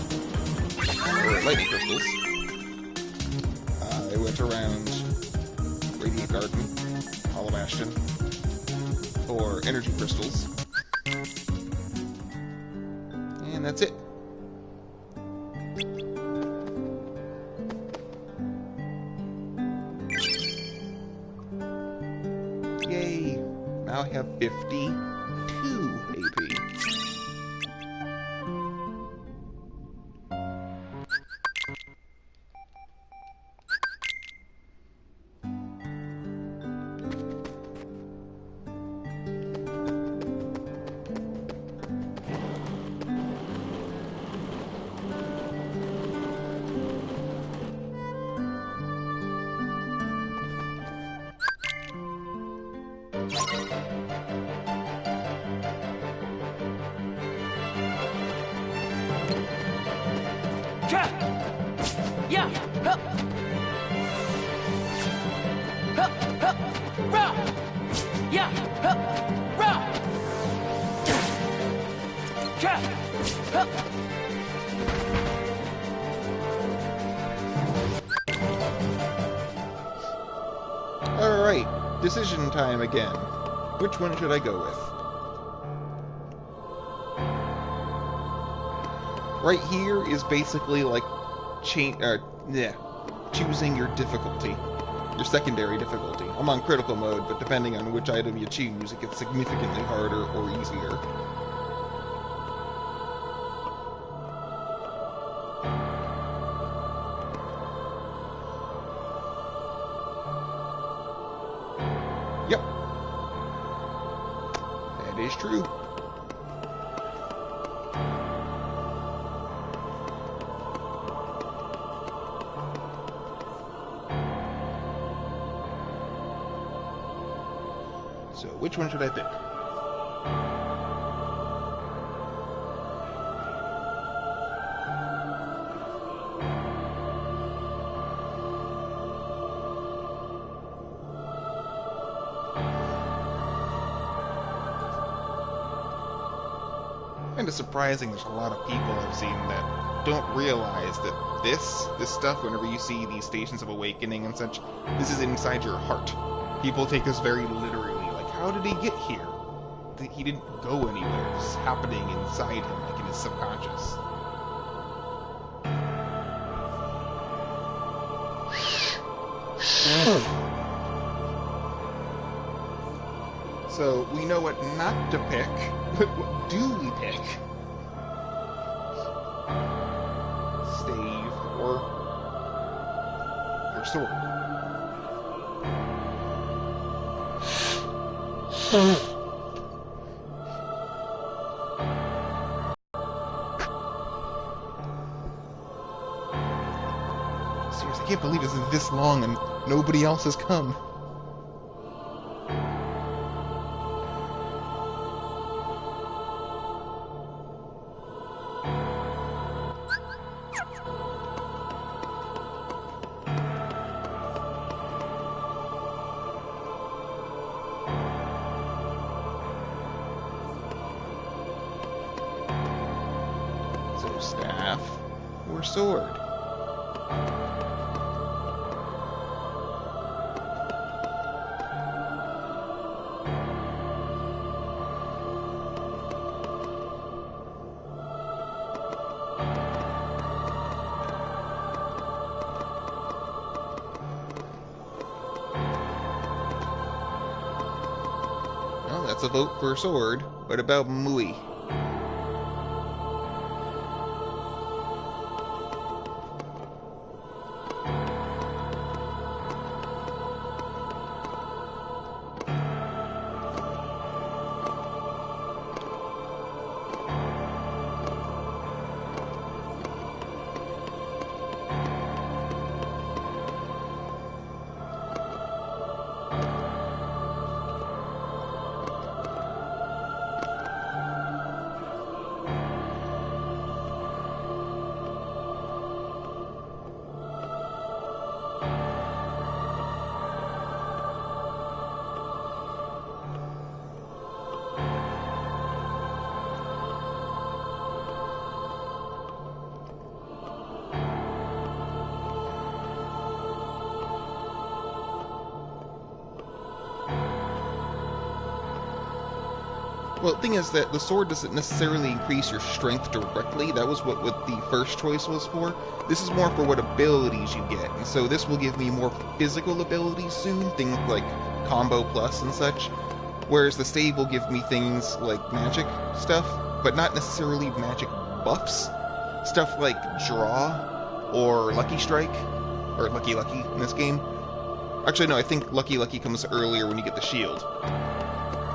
Or lightning crystals. I went around Radiant Garden, Hollow Bastion, for energy crystals. And that's it. Yay! Now I have 52 AP. Alright, decision time again. Which one should I go with? Right here is basically like choosing your difficulty. Your secondary difficulty. I'm on critical mode, but depending on which item you choose, it gets significantly harder or easier. Yep. That is true. So, which one should I pick? Kinda surprising there's a lot of people I've seen that don't realize that this stuff, whenever you see these stations of awakening and such, this is inside your heart. People take this very literally. How did he get here? He didn't go anywhere. It's happening inside him, like in his subconscious. So, we know what not to pick, but what do we pick? Stave or sword? Seriously, I can't believe it's been this long and nobody else has come. Staff or sword? That's a vote for sword. What about Mui? Well, the thing is that the sword doesn't necessarily increase your strength directly. That was what the first choice was for. This is more for what abilities you get. And so this will give me more physical abilities soon, things like combo plus and such. Whereas the stave will give me things like magic stuff, but not necessarily magic buffs. Stuff like draw or lucky strike, or lucky in this game. Actually, no, I think lucky comes earlier when you get the shield.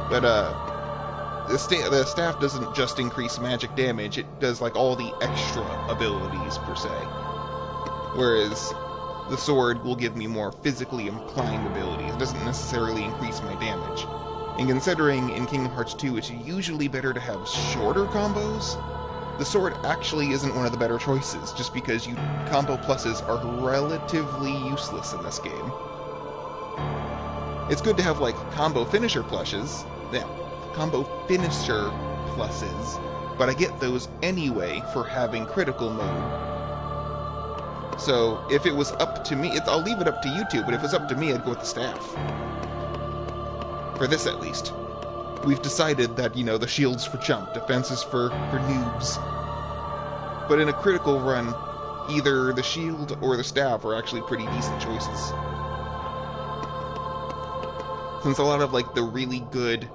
But, the staff doesn't just increase magic damage, it does like all the extra abilities per se. Whereas the sword will give me more physically inclined abilities. It doesn't necessarily increase my damage. And considering in Kingdom Hearts 2 it's usually better to have shorter combos, the sword actually isn't one of the better choices, just because combo pluses are relatively useless in this game. It's good to have like combo finisher pluses. Yeah. Combo finisher pluses, but I get those anyway for having critical mode. So if it was up to me, I'll leave it up to you two, but if it was up to me, I'd go with the staff. For this at least. We've decided that, the shield's for chump, defense is for noobs. But in a critical run, either the shield or the staff are actually pretty decent choices. Since a lot of like the really good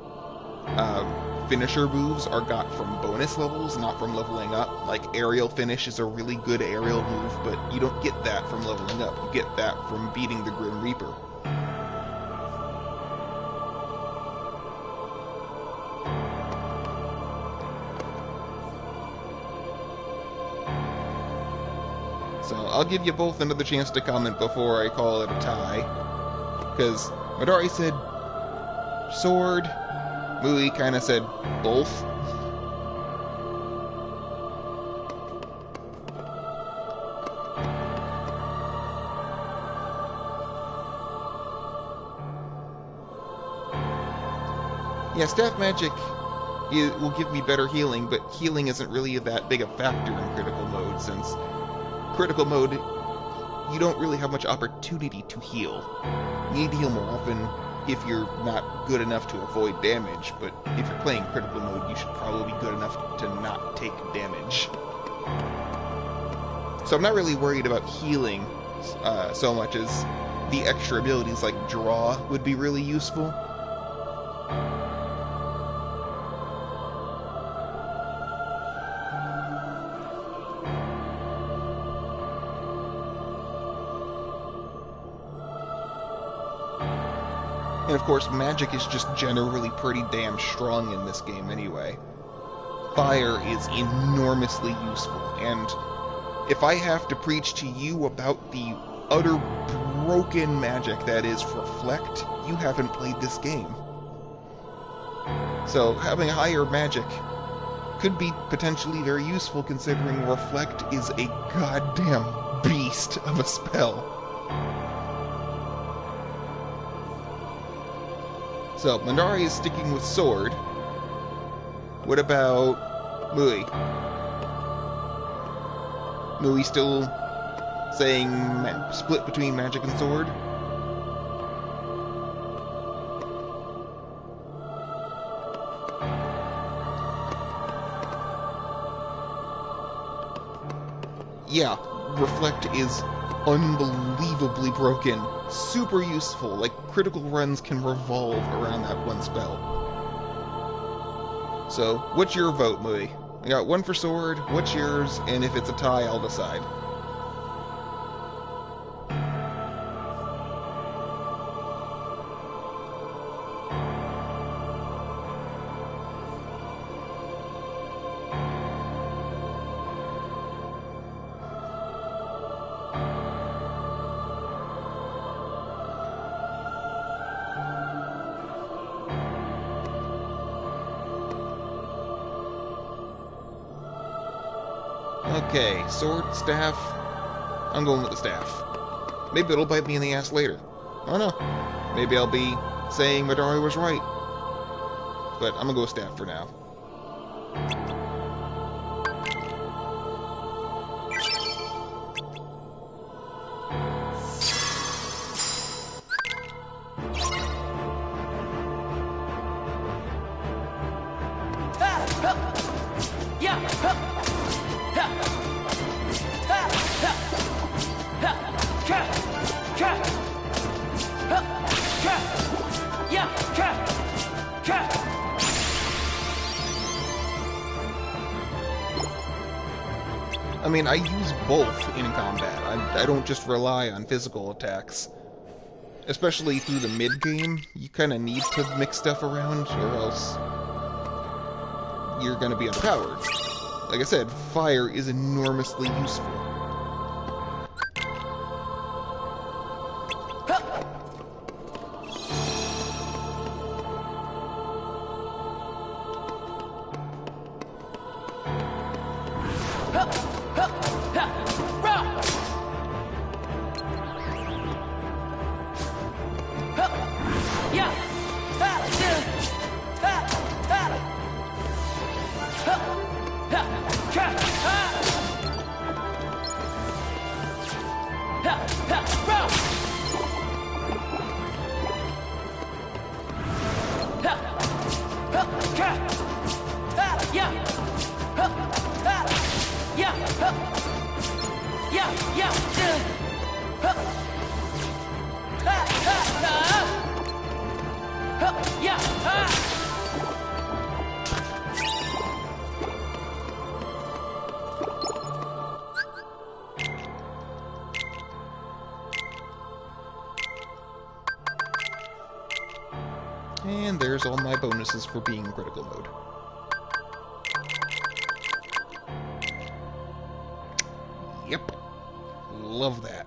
finisher moves are got from bonus levels, not from leveling up. Like aerial finish is a really good aerial move, but you don't get that from leveling up. You get that from beating the Grim Reaper. So I'll give you both another chance to comment before I call it a tie. Because Midori said sword, Mui kind of said both. Yeah, staff magic will give me better healing, but healing isn't really that big a factor in critical mode, since critical mode, you don't really have much opportunity to heal. You need to heal more often if you're not good enough to avoid damage, but if you're playing critical mode, you should probably be good enough to not take damage. So I'm not really worried about healing so much as the extra abilities like draw would be really useful. And of course, magic is just generally pretty damn strong in this game anyway. Fire is enormously useful, and if I have to preach to you about the utter broken magic that is Reflect, you haven't played this game. So having higher magic could be potentially very useful, considering Reflect is a goddamn beast of a spell. So, Minari is sticking with sword. What about Mui? Mui still saying split between magic and sword? Yeah, Reflect is unbelievably broken. Super useful, like critical runs can revolve around that one spell. So, what's your vote, Louie? I got one for sword, what's yours, and if it's a tie, I'll decide. Okay, sword, staff. I'm going with the staff. Maybe it'll bite me in the ass later. I don't know. Maybe I'll be saying Midori was right. But I'm gonna go with staff for now. I mean, I use both in combat. I don't just rely on physical attacks. Especially through the mid-game, you kind of need to mix stuff around, or else you're going to be underpowered. Like I said, fire is enormously useful. And there's all my bonuses for being in critical mode. Yep. Love that.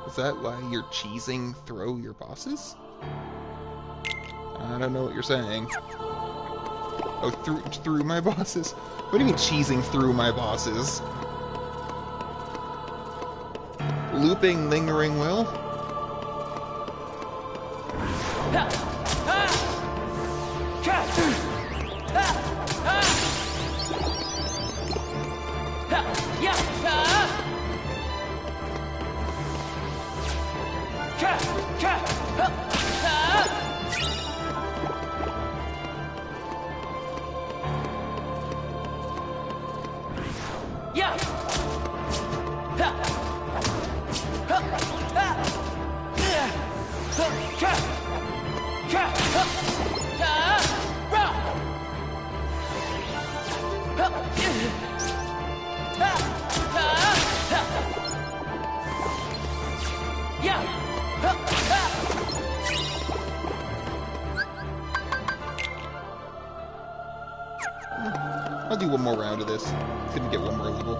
Is that why you're cheesing throw your bosses? I don't know what you're saying. Oh, through my bosses? What do you mean cheesing through my bosses? Looping lingering will? I'll do one more round of this. See if we get one more level.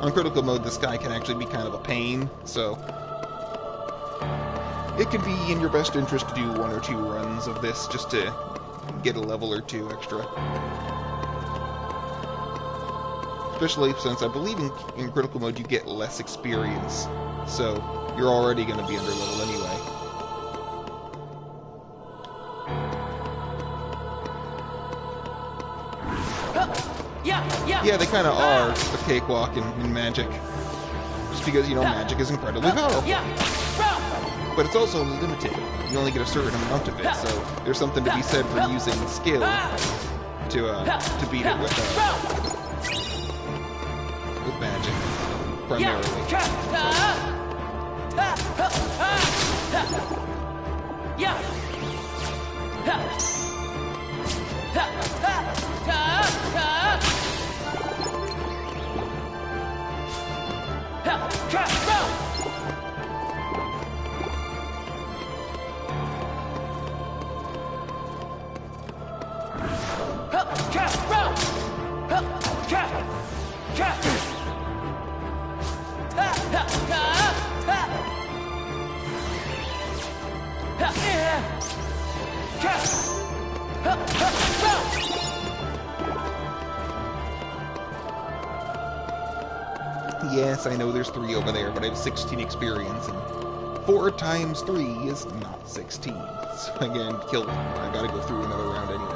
On critical mode, this guy can actually be kind of a pain, so it can be in your best interest to do 1 or 2 runs of this just to get a level or 2 extra. Especially since I believe in critical mode you get less experience, so you're already going to be under level anyway. Yeah, they kind of are a cakewalk in Magic. Just because, you know, magic is incredibly powerful. But it's also limited. You only get a certain amount of it, so there's something to be said for using skill to beat it with magic, primarily. Yes, I know there's 3 over there, but I have 16 experience, and 4 times 3 is not 16. So again, kill one. I gotta go through another round anyway.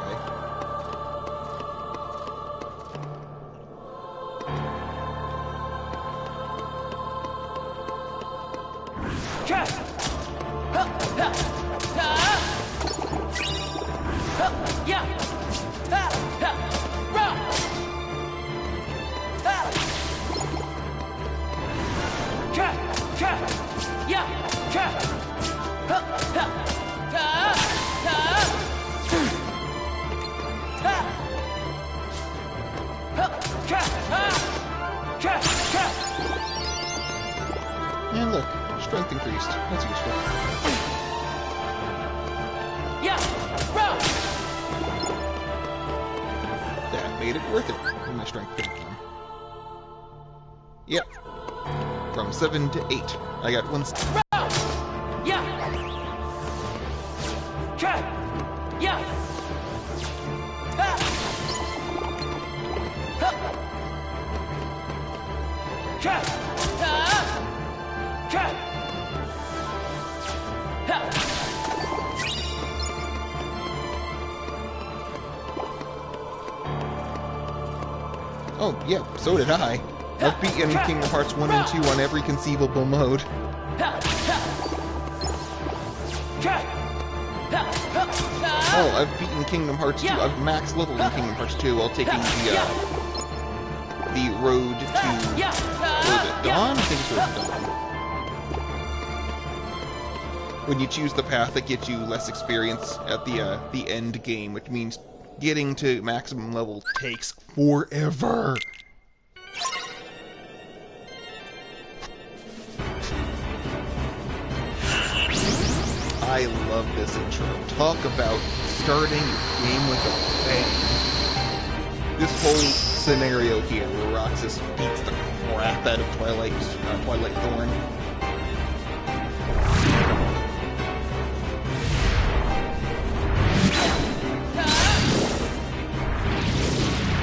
And look, strength increased. That's useful. That made it worth it. Where my strength came from. Yep. From 7 to 8. I got 1. Oh, yeah, so did I. I've beaten Kingdom Hearts 1 and 2 on every conceivable mode. Oh, I've beaten Kingdom Hearts 2. I've maxed leveled in Kingdom Hearts 2 while taking the road to... Was it Dawn? I think it's Road to Dawn. When you choose the path that gets you less experience at the end game, which means getting to maximum level takes forever. I love this intro. Talk about starting your game with a bang. This whole scenario here where Roxas beats the crap out of Twilight Thorn.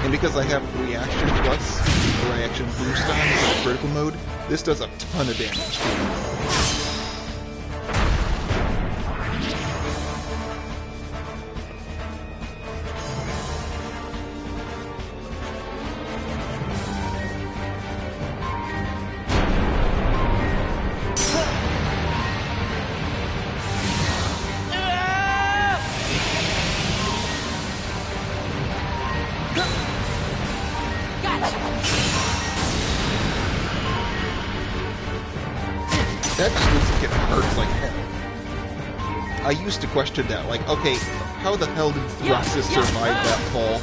And because I have Reaction Plus, or Reaction Boost on in critical mode, this does a ton of damage to me. That just looks like it hurts like hell. I used to question that, like, okay, how the hell did Roxas survive that fall?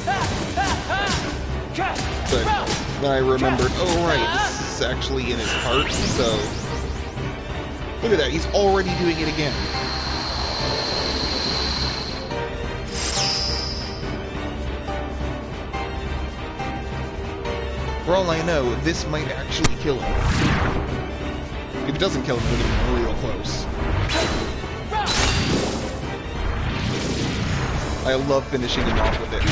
But then I remembered, oh right, this is actually in his heart, so... Look at that, he's already doing it again. For all I know, this might actually kill him. If it doesn't kill him, we're getting real close. I love finishing him off with it.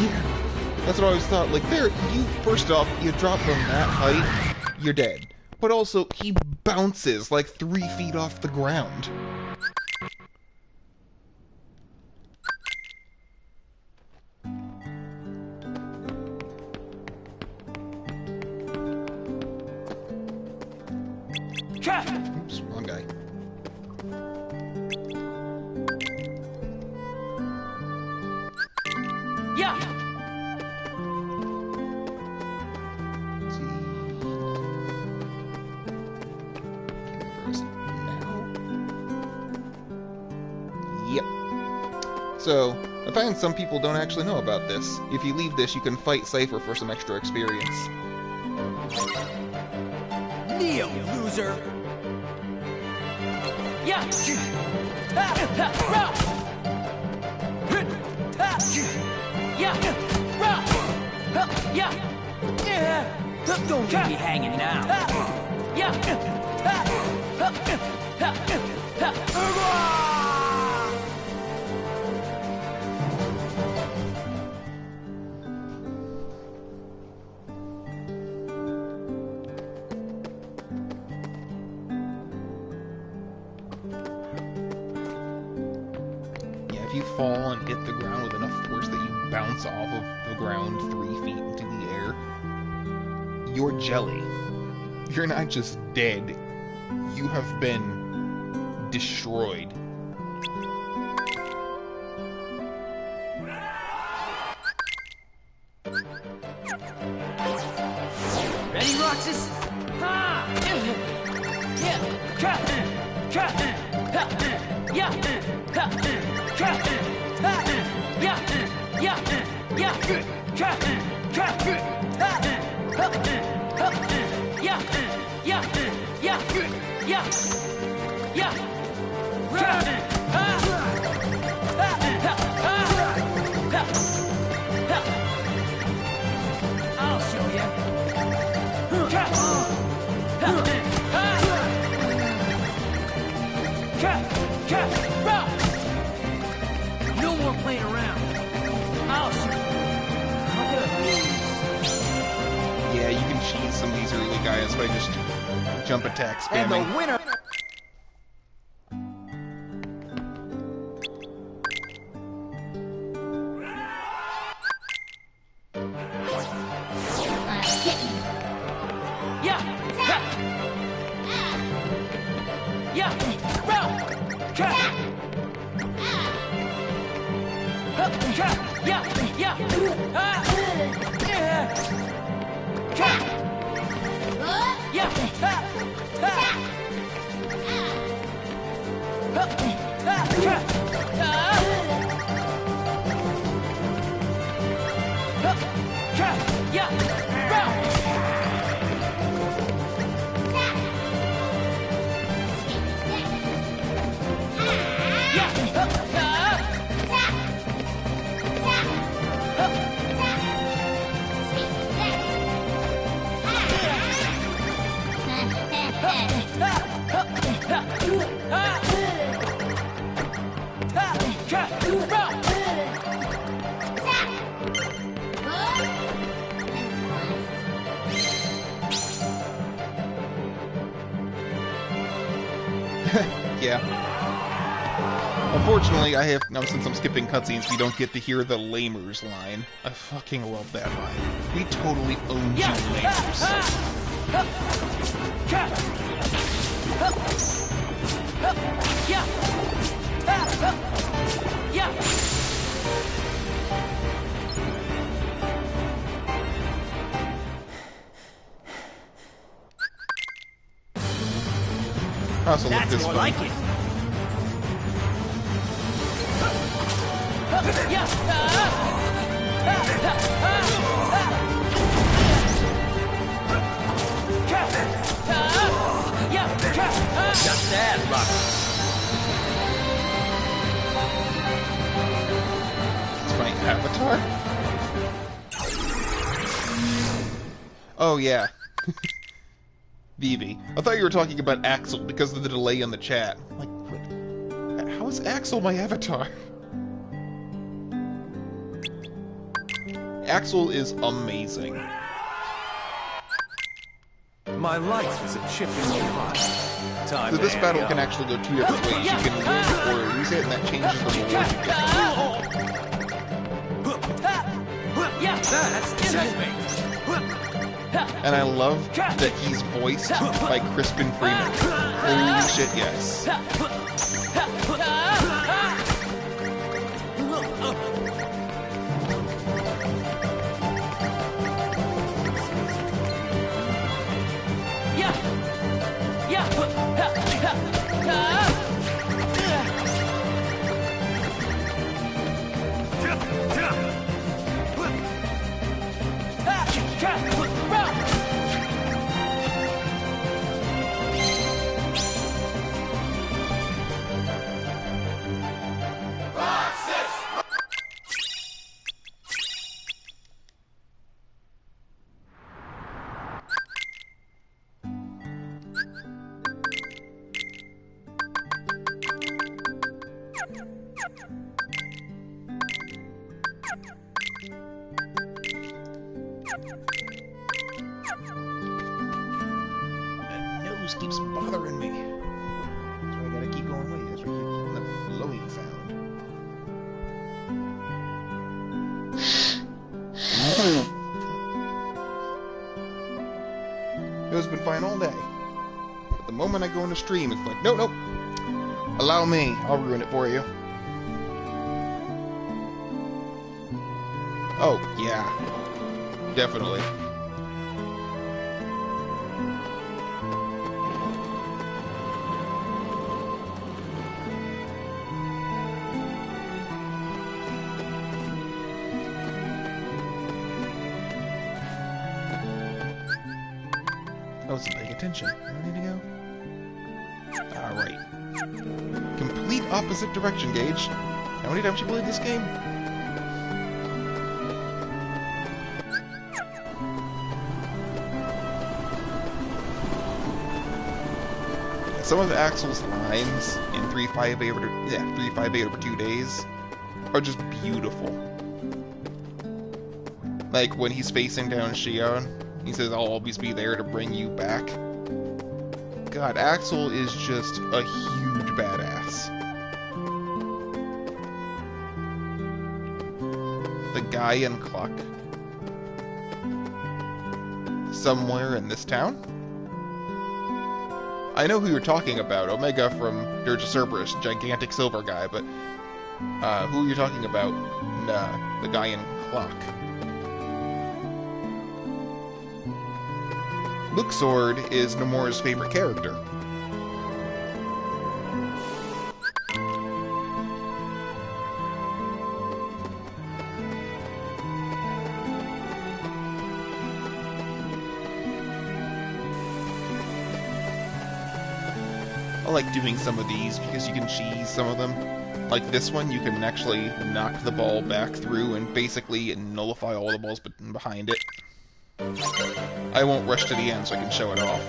Yeah. That's what I always thought. Like, there, you, first off, you drop from that height, you're dead. But also, he bounces like 3 feet off the ground. Oops, wrong guy. Yeah. Let's see. First now. Yep. So, I find some people don't actually know about this. If you leave this, you can fight Cypher for some extra experience. Neo, loser. Yeah. Don't leave me hanging now. If you fall and hit the ground with enough force that you bounce off of the ground 3 feet into the air, you're jelly. You're not just dead. You have been destroyed. Ready, Roxas? Ha! Yeah. I'll show you. No more playing around. I'll show you. Yeah, you can cheese some of these early guys by just jump attack spamming. And the winner. Yeah. Unfortunately, I have now, since I'm skipping cutscenes, we don't get to hear the lamers line. I fucking love that line. We totally own you, lamers. I also love this one. Like it. Just that, Rock. It's my avatar? Oh, yeah. Vivi. I thought you were talking about Axel because of the delay in the chat. Like, what? How is Axel my avatar? Axel is amazing. My life is a chip in the pie. Time So to this ante battle up. can actually go two different ways. You can win or lose it, and that changes the reward you get. That's checkmate. And I love that he's voiced by Crispin Freeman. Holy shit, yes. Keeps bothering me. So I gotta keep going away. That's why I keep doing the blowing sound. It's been fine all day. But the moment I go into stream, it's like, nope, nope. Allow me. I'll ruin it for you. Oh, yeah. Definitely. I wasn't paying attention. Where do I need to go? Alright. Complete opposite direction, Gage. How many times you played this game? Some of Axel's lines in 358 over 2 days are just beautiful. Like when he's facing down Shion, he says, I'll always be there to bring you back. God, Axel is just a huge badass. The guy in Cluck. Somewhere in this town? I know who you're talking about, Omega from Dirge of Cerberus, gigantic silver guy, but who are you talking about? The guy in Cluck. Luxord is Nomura's favorite character. I like doing some of these because you can cheese some of them. Like this one, you can actually knock the ball back through and basically nullify all the balls behind it. I won't rush to the end so I can show it off.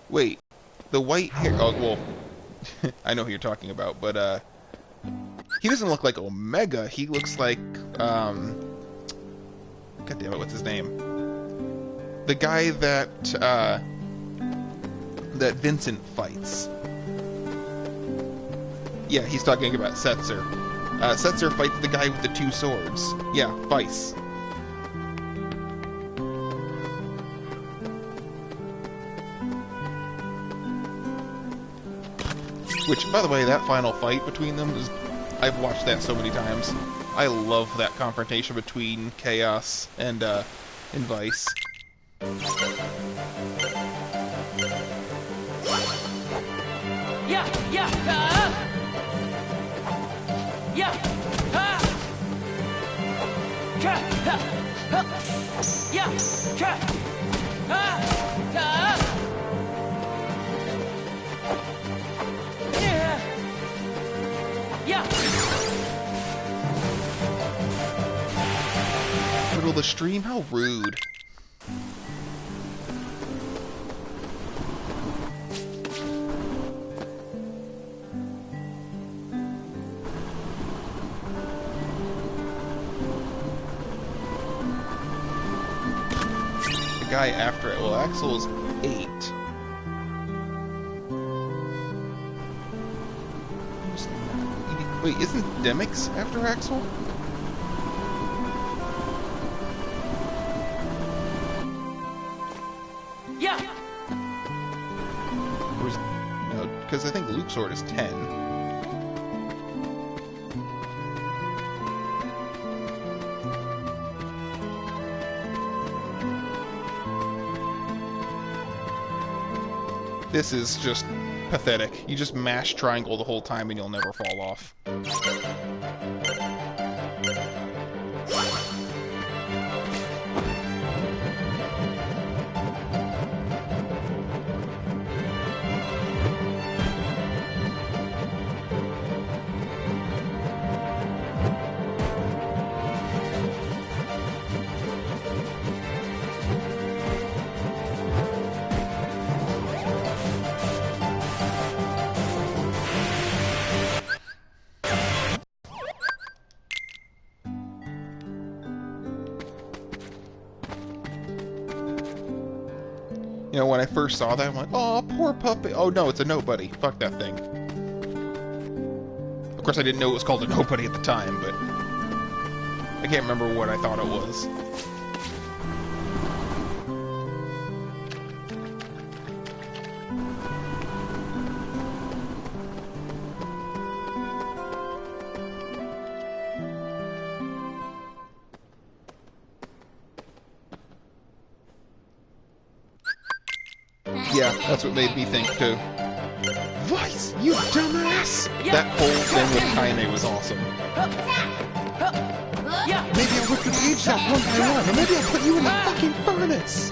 Wait, the white hair... Oh, well, I know who you're talking about, but, he doesn't look like Omega. He looks like, God damn it, what's his name? The guy that, that Vincent fights. Yeah, he's talking about Setzer. Setzer fights the guy with the two swords. Yeah, Vice. Which, by the way, that final fight between them is... I've watched that so many times. I love that confrontation between Chaos and Vice. Middle of the stream? How rude. The guy after it. Well, Axel is 8. Wait, isn't Demix after Axel? Yeah. No, because I think Luxord is 10. This is just pathetic. You just mash triangle the whole time and you'll never fall off. You know, when I first saw that, I'm like, oh, poor puppy. Oh, no, it's a nobody. Fuck that thing. Of course, I didn't know it was called a nobody at the time, but I can't remember what I thought it was. Yeah, that's what made me think too. Vice, you dumbass! That whole thing with Kaine was awesome. Maybe I'll rip your cage out one by one, or maybe I'll put you in the fucking furnace!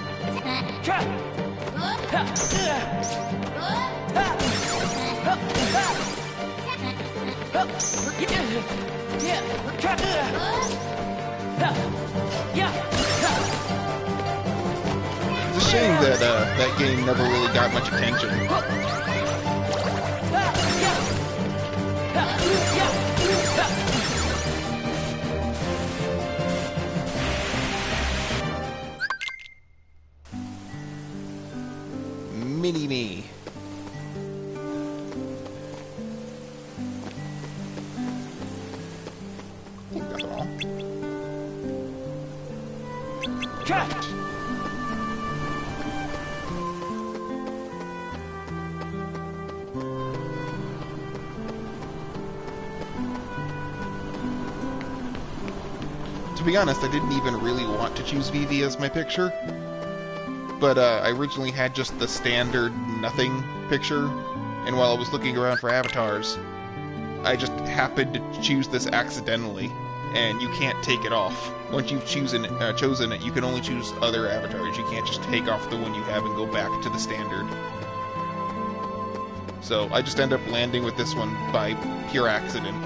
It's a shame that that game never really got much attention. Mini-me. I think that's all. Trapped! To be honest, I didn't even really want to choose Vivi as my picture. But I originally had just the standard nothing picture, and while I was looking around for avatars, I just happened to choose this accidentally, and you can't take it off. Once you've chosen it, you can only choose other avatars. You can't just take off the one you have and go back to the standard. So I just end up landing with this one by pure accident.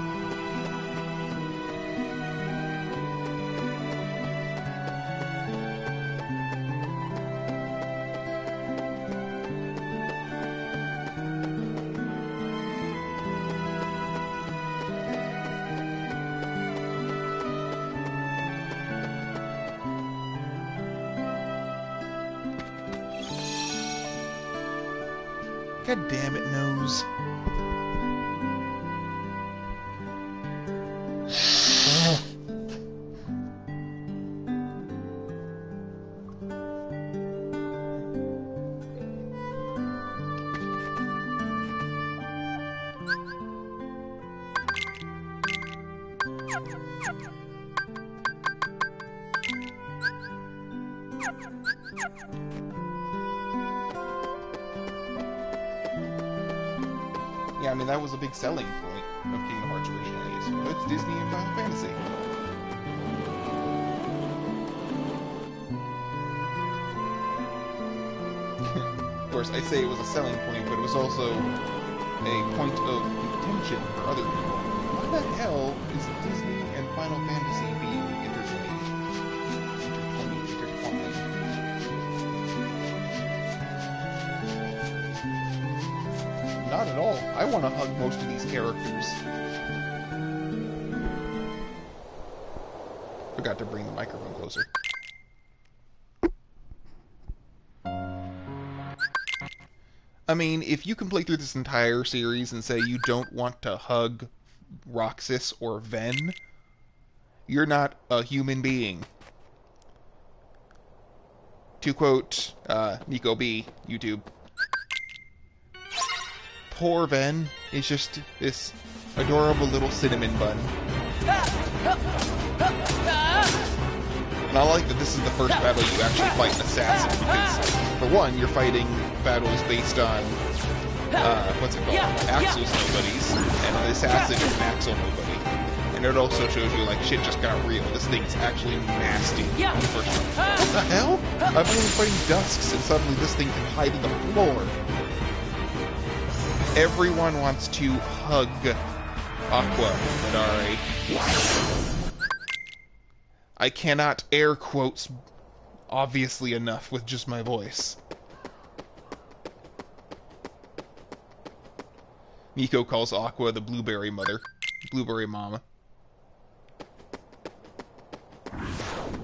God damn it, Nose. Yeah, I mean, that was a big selling point of Kingdom Hearts originally, is, you know, it's Disney and Final Fantasy. Of course, I say it was a selling point, but it was also a point of contention for other people. Why the hell is Disney and Final Fantasy being intertwined? Not at all. I want to hug most of these characters. Forgot to bring the microphone closer. I mean, if you can play through this entire series and say you don't want to hug Roxas or Ven, you're not a human being. To quote Nico B, YouTube, poor Ven is just this adorable little cinnamon bun. And I like that this is the first battle you actually fight an assassin, because, for one, you're fighting battles based on, what's it called? Axel's nobodies, and the assassin is an Axel nobody. And it also shows you, like, shit just got real. This thing's actually nasty. On the first one. What the hell? I'm only fighting Dusks, and suddenly this thing can hide in the floor. Everyone wants to hug Aqua, Minare. I cannot air quotes obviously enough with just my voice. Nico calls Aqua the blueberry mother. Blueberry mama.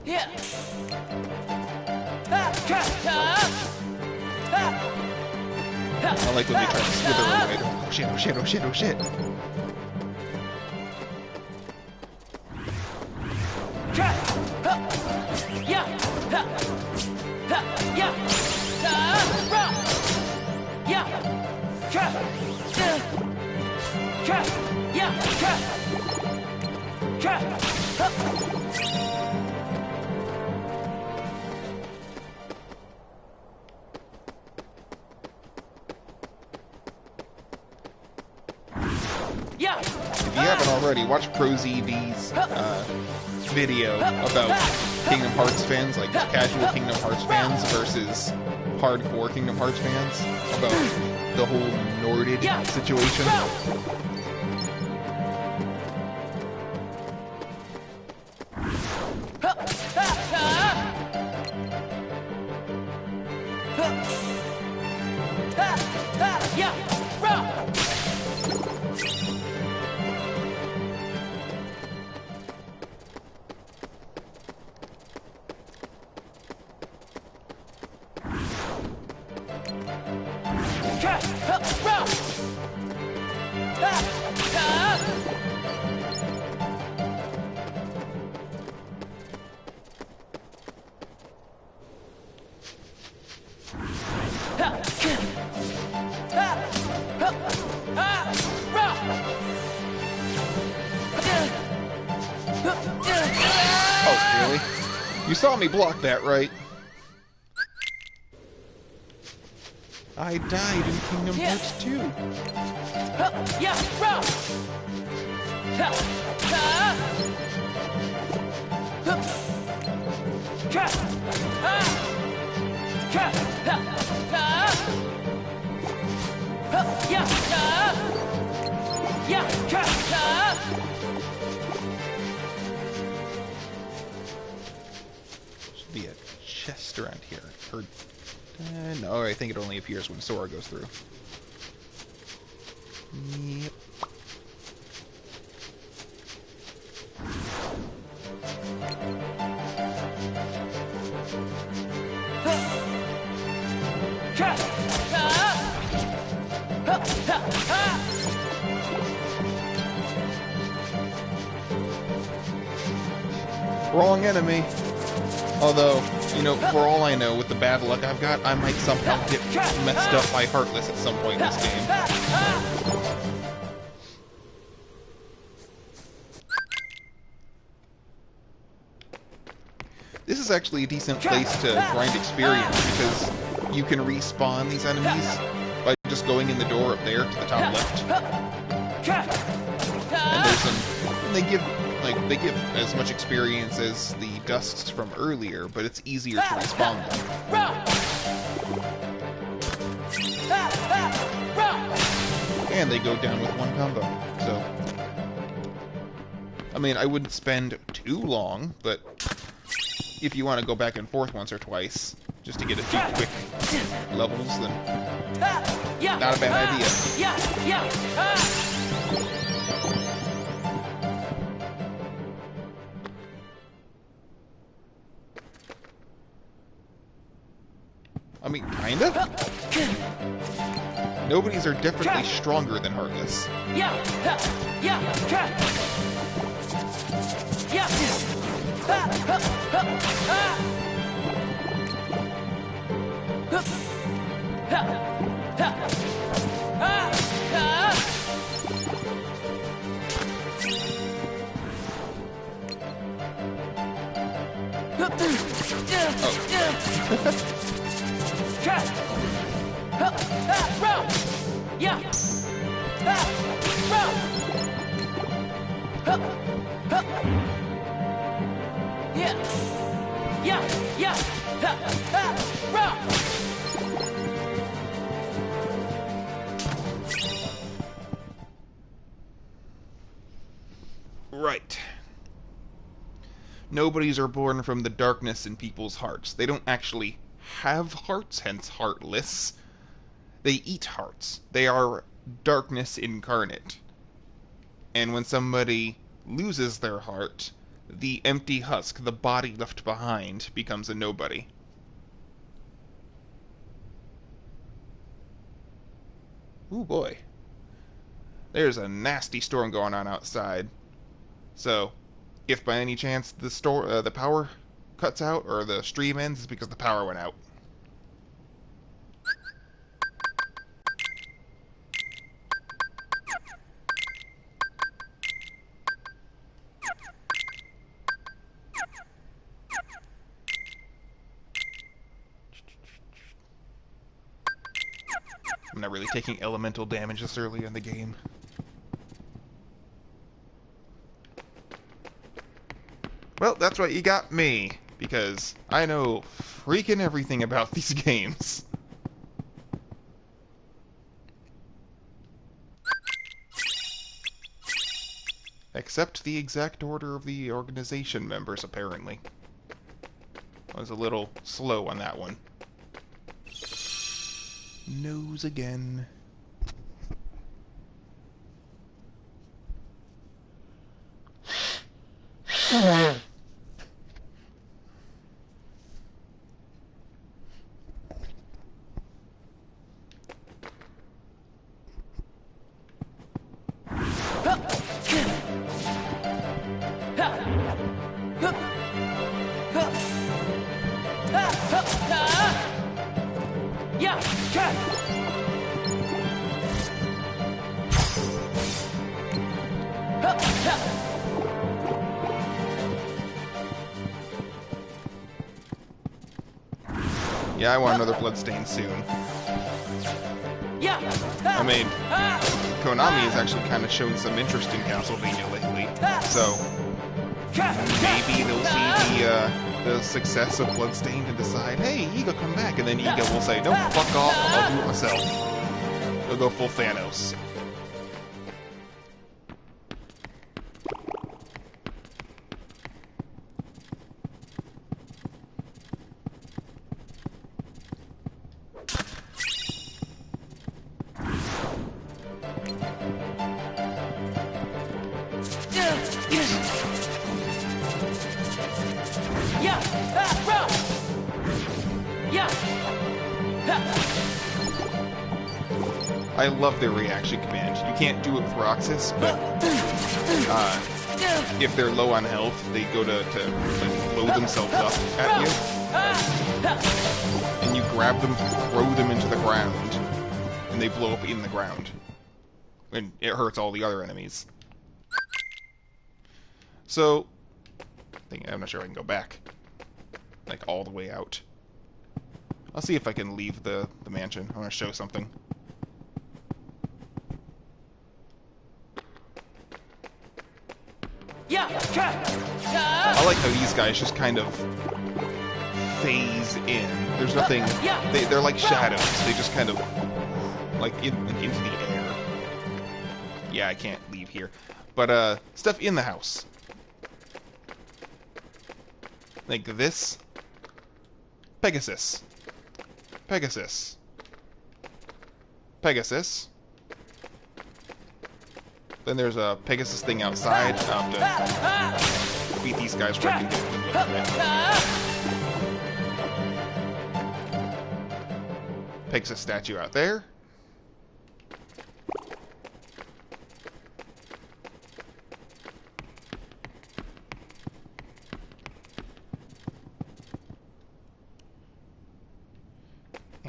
Yeah. I like when they try to slither away. Oh shit, oh shit, oh shit, oh shit. If you haven't already, watch ProZD's video about Kingdom Hearts fans, like casual Kingdom Hearts fans versus hardcore Kingdom Hearts fans, about the whole Norded situation. Oh, really? You saw me block that, right? I died in Kingdom Hearts 2. Should be a chest around here. Or, no, I think it only appears when Sora goes through. Yep. Wrong enemy. Although, you know, for all I know, with the bad luck I've got, I might somehow get messed up by Heartless at some point in this game. This is actually a decent place to grind experience, because you can respawn these enemies by just going in the door up there to the top left. And there's some... they give as much experience as the Dusks from earlier, but it's easier to respawn them. And they go down with one combo. So, I mean, I wouldn't spend too long, but if you want to go back and forth once or twice, just to get a few quick levels, then not a bad idea. I mean, kinda. Nobodies are definitely stronger than Heartless. Right. Nobodies are born from the darkness in people's hearts. They don't actually have hearts, hence heartless. They eat hearts. They are darkness incarnate. And when somebody loses their heart, the empty husk, the body left behind, becomes a nobody. Ooh boy. There's a nasty storm going on outside. So, if by any chance the power cuts out or the stream ends, it's because the power went out. I'm not really taking elemental damage this early in the game. Well, that's what you got me, because I know freaking everything about these games. Except the exact order of the organization members, apparently. I was a little slow on that one. Nose again. Yeah, I want another Bloodstain soon. I mean, Konami has actually kind of shown some interest in Castlevania lately, so maybe they'll see the success of Bloodstained and decide, hey, Iga, come back, and then Iga will say, no, fuck off, I'll do it myself. They'll go full Thanos. I love their reaction command. You can't do it with Roxas, but if they're low on health, they go to blow themselves up at you. And you grab them, throw them into the ground, and they blow up in the ground. And it hurts all the other enemies. So, I'm not sure I can go back. Like, all the way out. I'll see if I can leave the mansion. I want to show something. I like how these guys just kind of phase in. There's nothing... They're like shadows. They just kind of, like, into the air. Yeah, I can't leave here. But, stuff in the house. Like this. Pegasus. Pegasus. Pegasus. Then there's a Pegasus thing outside. I'll have to beat these guys where I can get them with it. Pegasus statue out there.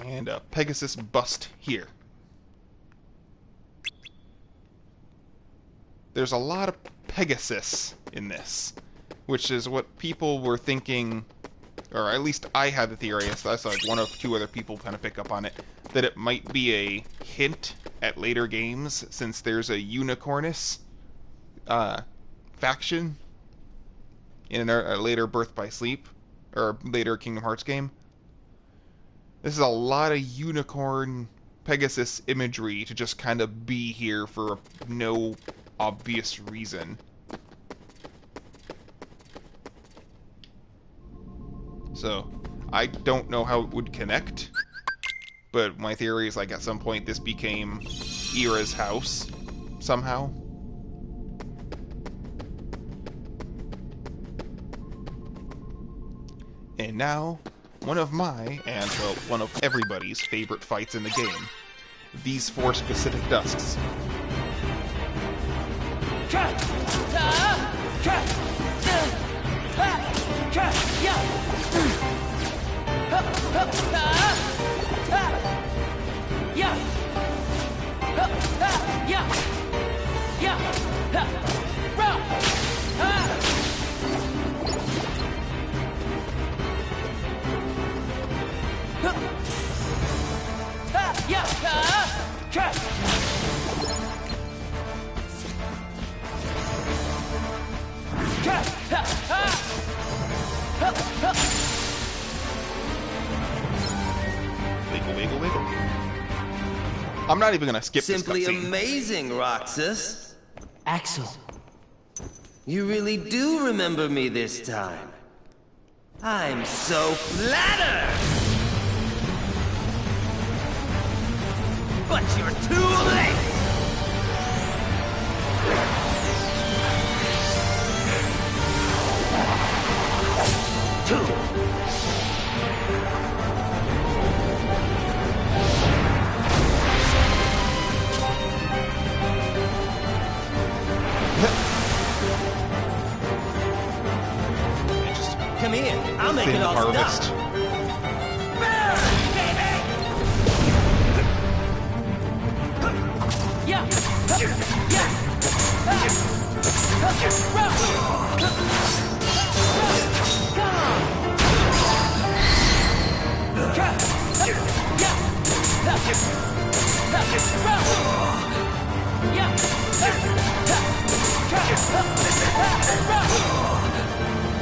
And a Pegasus bust here. There's a lot of Pegasus in this, which is what people were thinking, or at least I had the theory, so I saw like one or two other people kind of pick up on it, that it might be a hint at later games, since there's a Unicornus faction in a later Birth by Sleep, or later Kingdom Hearts game. This is a lot of unicorn Pegasus imagery to just kind of be here for no obvious reason. So, I don't know how it would connect, but my theory is like at some point this became Ira's house somehow. And now, one of my, and well, one of everybody's favorite fights in the game. These four specific dusks. Wiggle, wiggle, wiggle. I'm not even gonna skip Simply this cutscene. amazing, Roxas. Axel. You really do remember me this time. I'm so flattered! But you're too late! Come here, I'll make it all Harvest.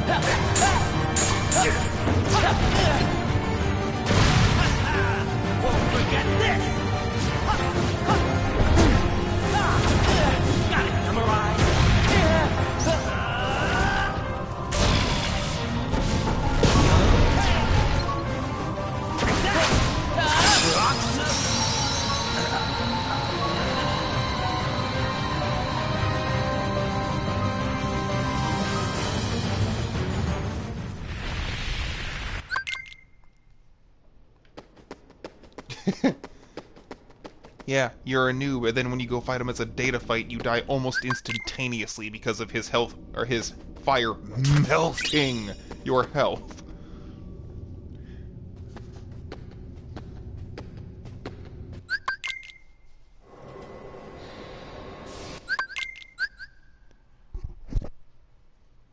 stop. Won't forget this! Got it memorized! Yeah, you're a noob, and then when you go fight him as a data fight, you die almost instantaneously because of his health, or his fire melting your health.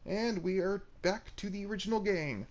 And we are back to the original game.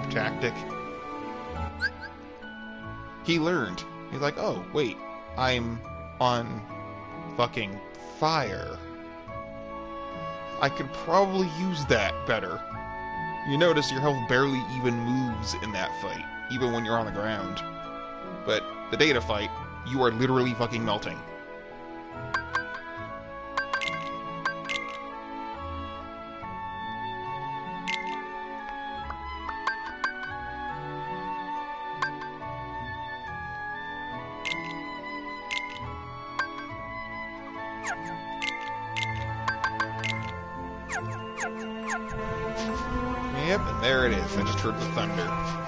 tactic. He learned. He's like, oh, wait, I'm on fucking fire. I could probably use that better. You notice your health barely even moves in that fight, even when you're on the ground. But the data fight, you are literally fucking melting. Yep, and there it is. I just heard the thunder.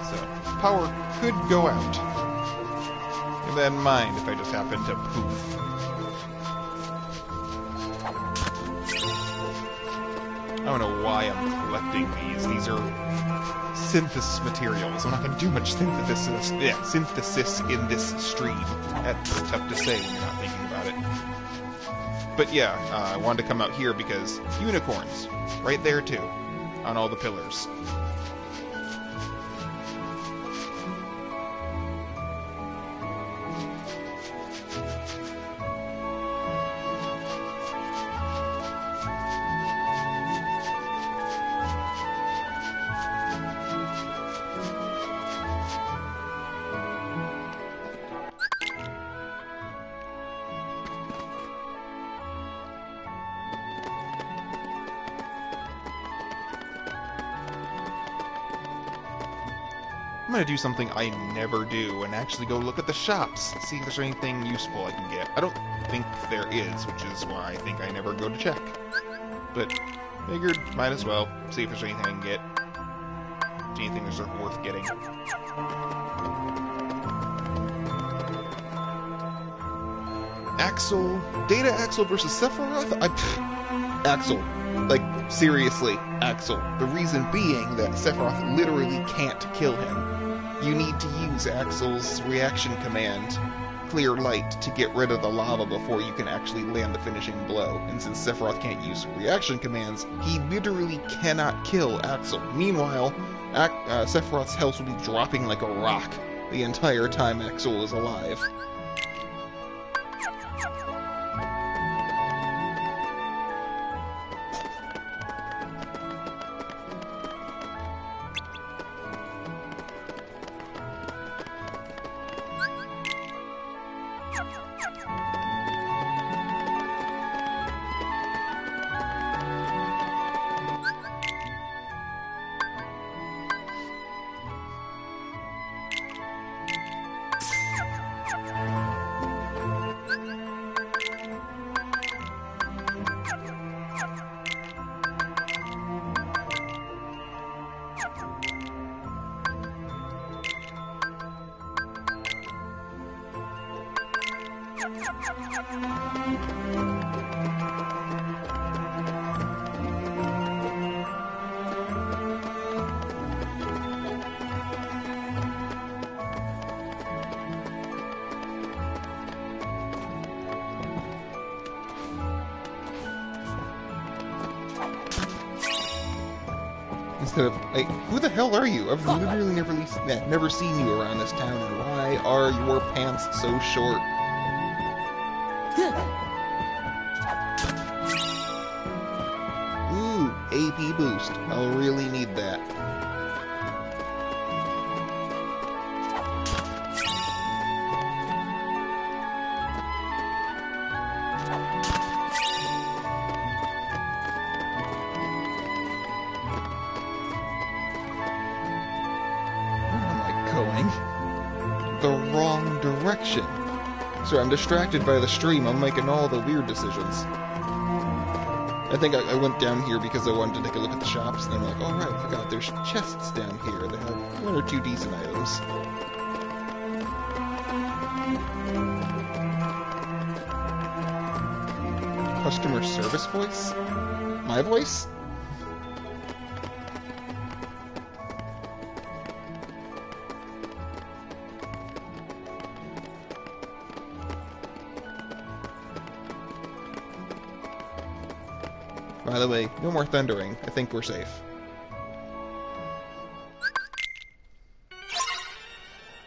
So, power could go out. Keep that in mind if I just happen to poof. I don't know why I'm collecting these. These are synthesis materials. I'm not going to do much synthesis in this stream. That's tough to say when you're not thinking about it. But yeah, I wanted to come out here because unicorns. Right there, too. On all the pillars. I'm gonna do something I never do and actually go look at the shops, see if there's anything useful I can get. I don't think there is, which is why I think I never go to check. But figured, might as well see if there's anything I can get. Anything that's worth getting. Axel, Data Axel versus Sephiroth? Axel. Like, seriously, Axel. The reason being that Sephiroth literally can't kill him. You need to use Axel's reaction command, Clear Light, to get rid of the lava before you can actually land the finishing blow. And since Sephiroth can't use reaction commands, he literally cannot kill Axel. Meanwhile, Sephiroth's health will be dropping like a rock the entire time Axel is alive. Instead of, like, who the hell are you? I've literally never seen you around this town, and why are your pants so short? Ooh, AP boost. I'll really need that. The wrong direction. Sorry, I'm distracted by the stream. I'm making all the weird decisions. I think I went down here because I wanted to take a look at the shops, and I'm like, oh right, I forgot there's chests down here. They have one or two decent items. Customer service voice? My voice? By the way, no more thundering. I think we're safe.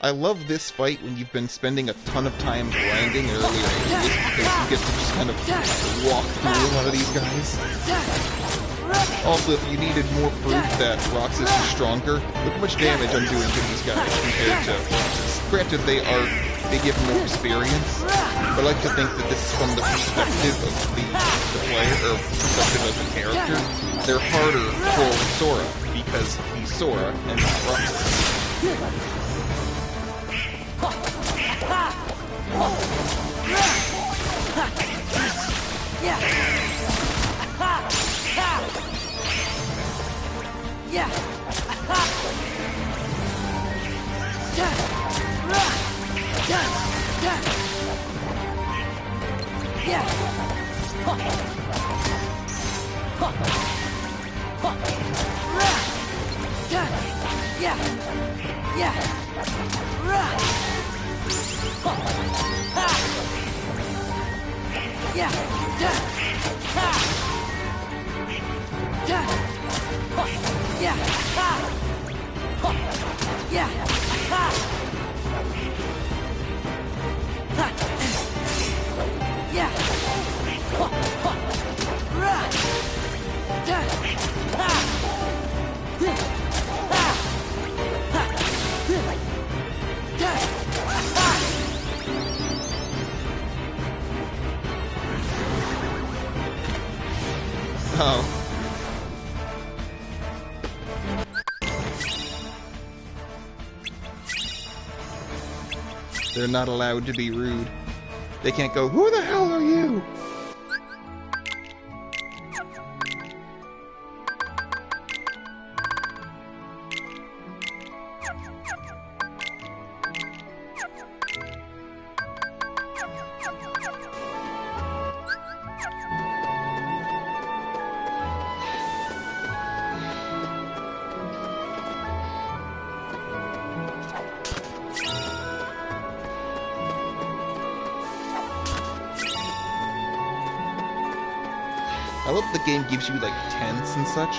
I love this fight when you've been spending a ton of time grinding earlier because you get to just kind of walk through a lot of these guys. Also, if you needed more proof that Roxas is stronger, look how much damage I'm doing to these guys compared to Roxas. Granted, they give more experience, but I like to think that this is from the perspective of the player, or perspective of the character. They're harder for Sora, because he's Sora and not Roxas. Oh. They're not allowed to be rude. They can't go, "Who the hell are you?" I love the game gives you, like, tents and such,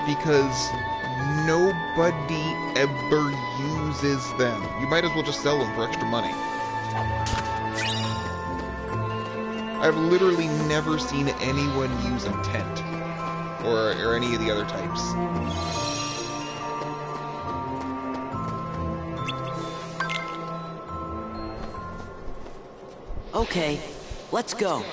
because nobody ever uses them. You might as well just sell them for extra money. I've literally never seen anyone use a tent, or any of the other types. Okay, let's go.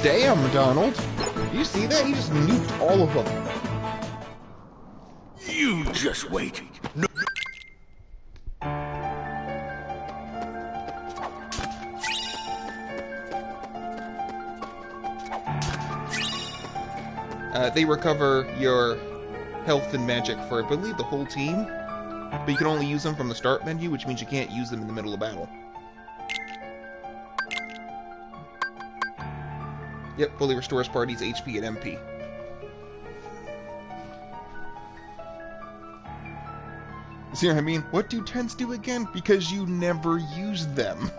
Damn, Donald! You see that? He just nuked all of them. You just wait. No. They recover your health and magic for, I believe, the whole team, but you can only use them from the start menu, which means you can't use them in the middle of battle. Yep, fully restores parties' HP and MP. See what I mean? What do tents do again? Because you never use them.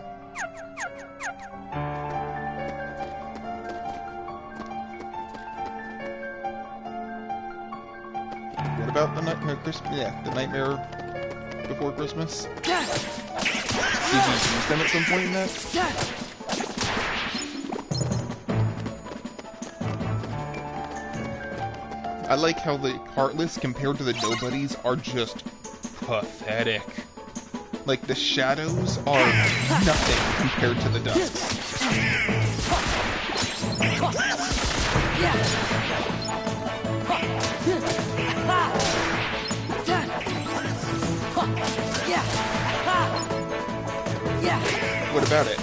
What about the Nightmare Christmas? Yeah, the Nightmare Before Christmas? Did you use them at some point in that? I like how the Heartless, compared to the Nobodies, are just pathetic. Like, the shadows are nothing compared to the dusks. Yeah. Yeah. What about it?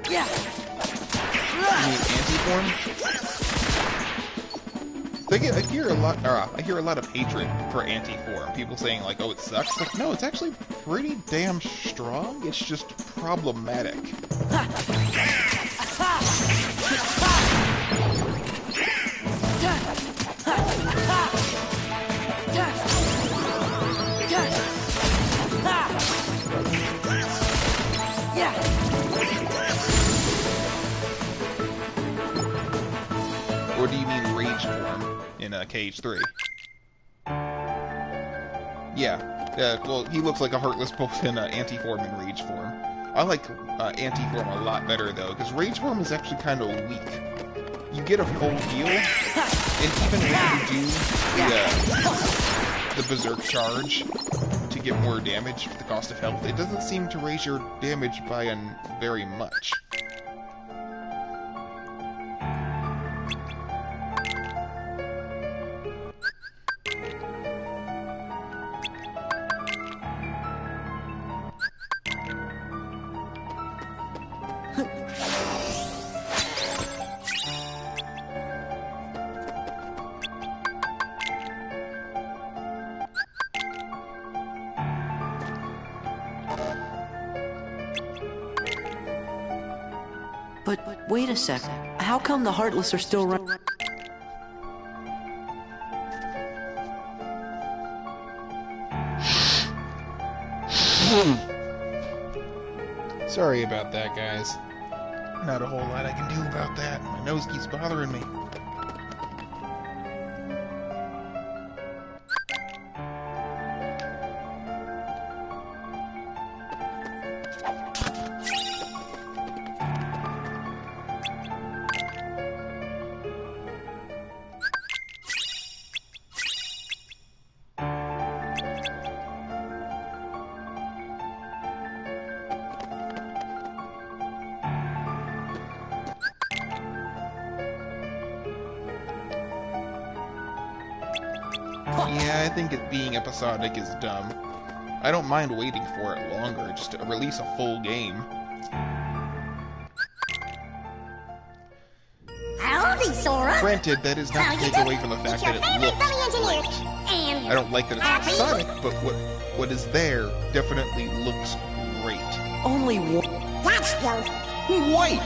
Yeah. You mean anti-form? I hear a lot of hatred for anti-form. People saying like, "Oh, it sucks." Like, no, it's actually pretty damn strong. It's just problematic. Or do you mean rage form in KH3? Yeah. Well, he looks like a Heartless both in anti-form and rage form. I like anti-form a lot better though, because rage form is actually kind of weak. You get a full heal, and even when you do the berserk charge to get more damage for the cost of health, it doesn't seem to raise your damage by very much. But wait a sec. How come the Heartless are still running? Sorry about that, guys. Not a whole lot I can do about that. My nose keeps bothering me. Yeah, I think it being episodic is dumb. I don't mind waiting for it longer, just to release a full game. Howdy, Sora. Granted, that is not to take away from the fact that it looks great. I don't like that it's episodic, but what is there definitely looks great. Only one. That's the Wait!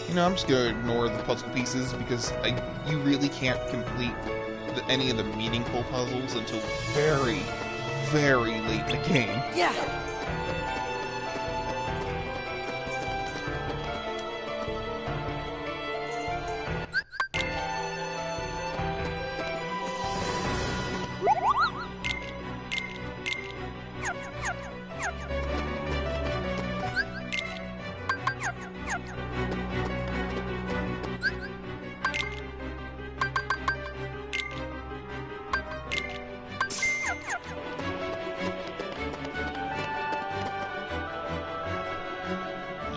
You know, I'm just gonna ignore the puzzle pieces because you really can't complete any of the meaningful puzzles until very, very late in the game. Yeah.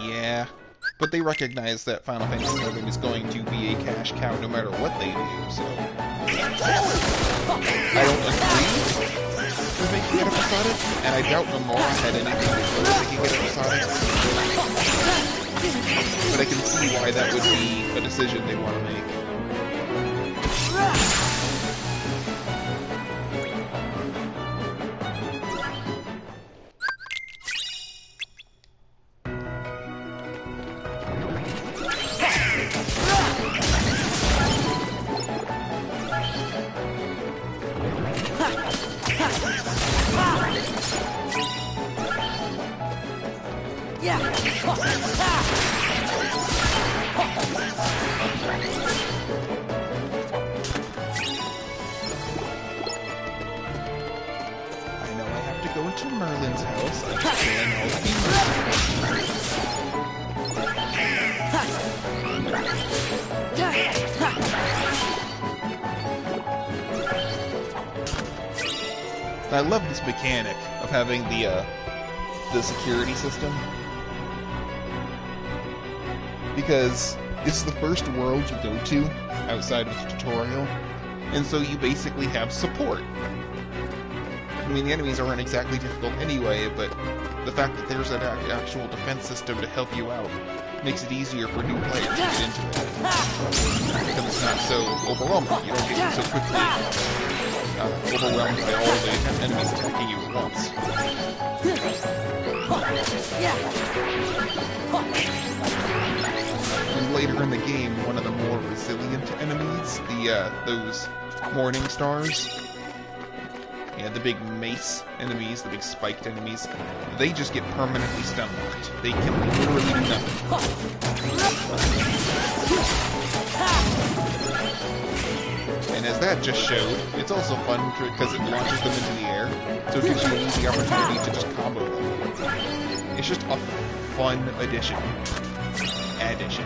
Yeah, but they recognize that Final Fantasy VII is going to be a cash cow no matter what they do, so... I don't agree with making it episodic, and I doubt Nomura had anything to do with making it episodic. But I can see why that would be a decision they want to make. I know I have to go into Merlin's house. I can plan all the I love this mechanic of having the security system, because this is the first world you go to outside of the tutorial, and so you basically have support. I mean, the enemies aren't exactly difficult anyway, but the fact that there's an actual defense system to help you out makes it easier for new players to get into it. Because it's not so overwhelming. You don't get so quickly overwhelmed by all the enemies attacking you at once. And later in the game, one of the more resilient enemies, those morning stars, the big mace enemies, the big spiked enemies, they just get permanently stun locked. They can literally do nothing. And as that just showed, it's also fun because it launches them into the air, so it gives you an easy opportunity to just combo them. It's just a fun addition. Addition.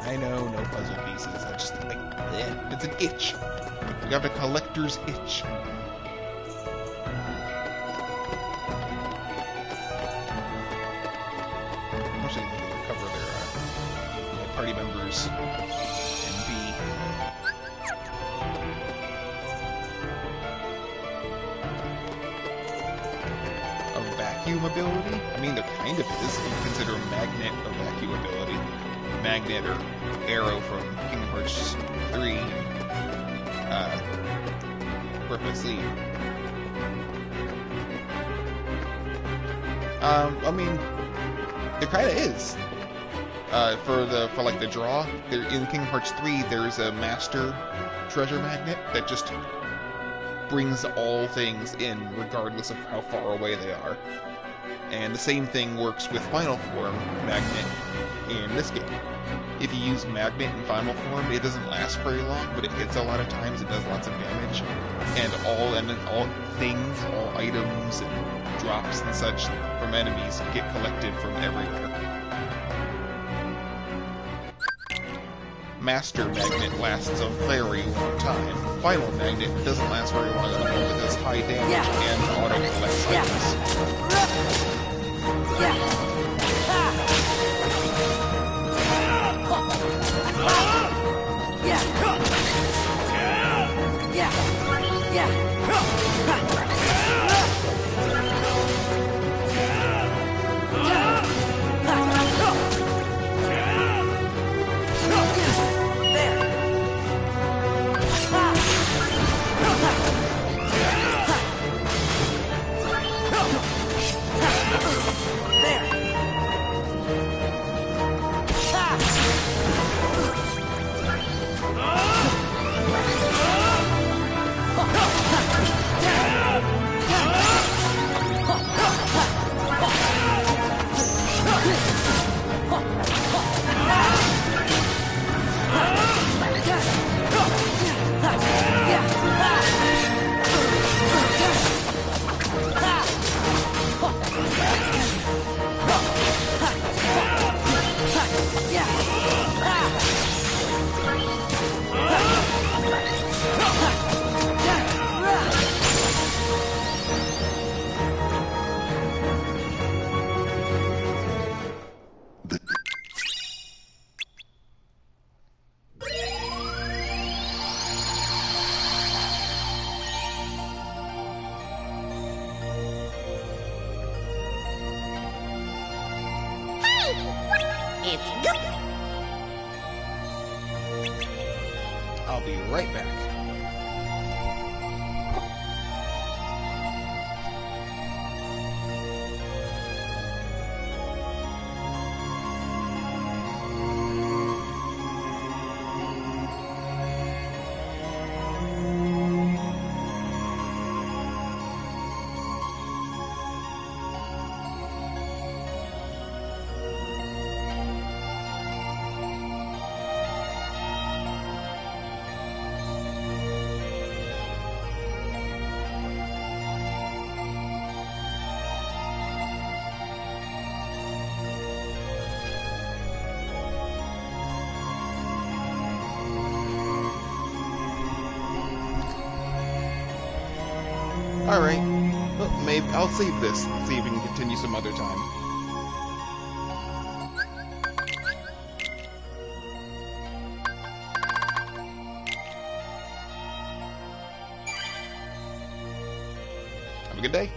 I know, no puzzle pieces. I just like, it's an itch. You have a collector's itch. Mostly they recover their party members and be. A vacuum ability? I mean, there kind of is. You consider magnet a vacuum ability. Magnet or arrow from Kingdom Hearts 3, Purple Sleeve. I mean, there kind of is. For like the draw, there in Kingdom Hearts 3, there's a master treasure magnet that just brings all things in, regardless of how far away they are. And the same thing works with Final Form magnet in this game. If you use magnet in final form, it doesn't last very long, but it hits a lot of times, it does lots of damage, and all things, all items and drops and such from enemies get collected from everywhere. Master magnet lasts a very long time. Final magnet doesn't last very long at all, it does high damage and auto collects items. There! It's good. I'll be right back. Alright. Well, maybe I'll save this and see if we can continue some other time. Have a good day.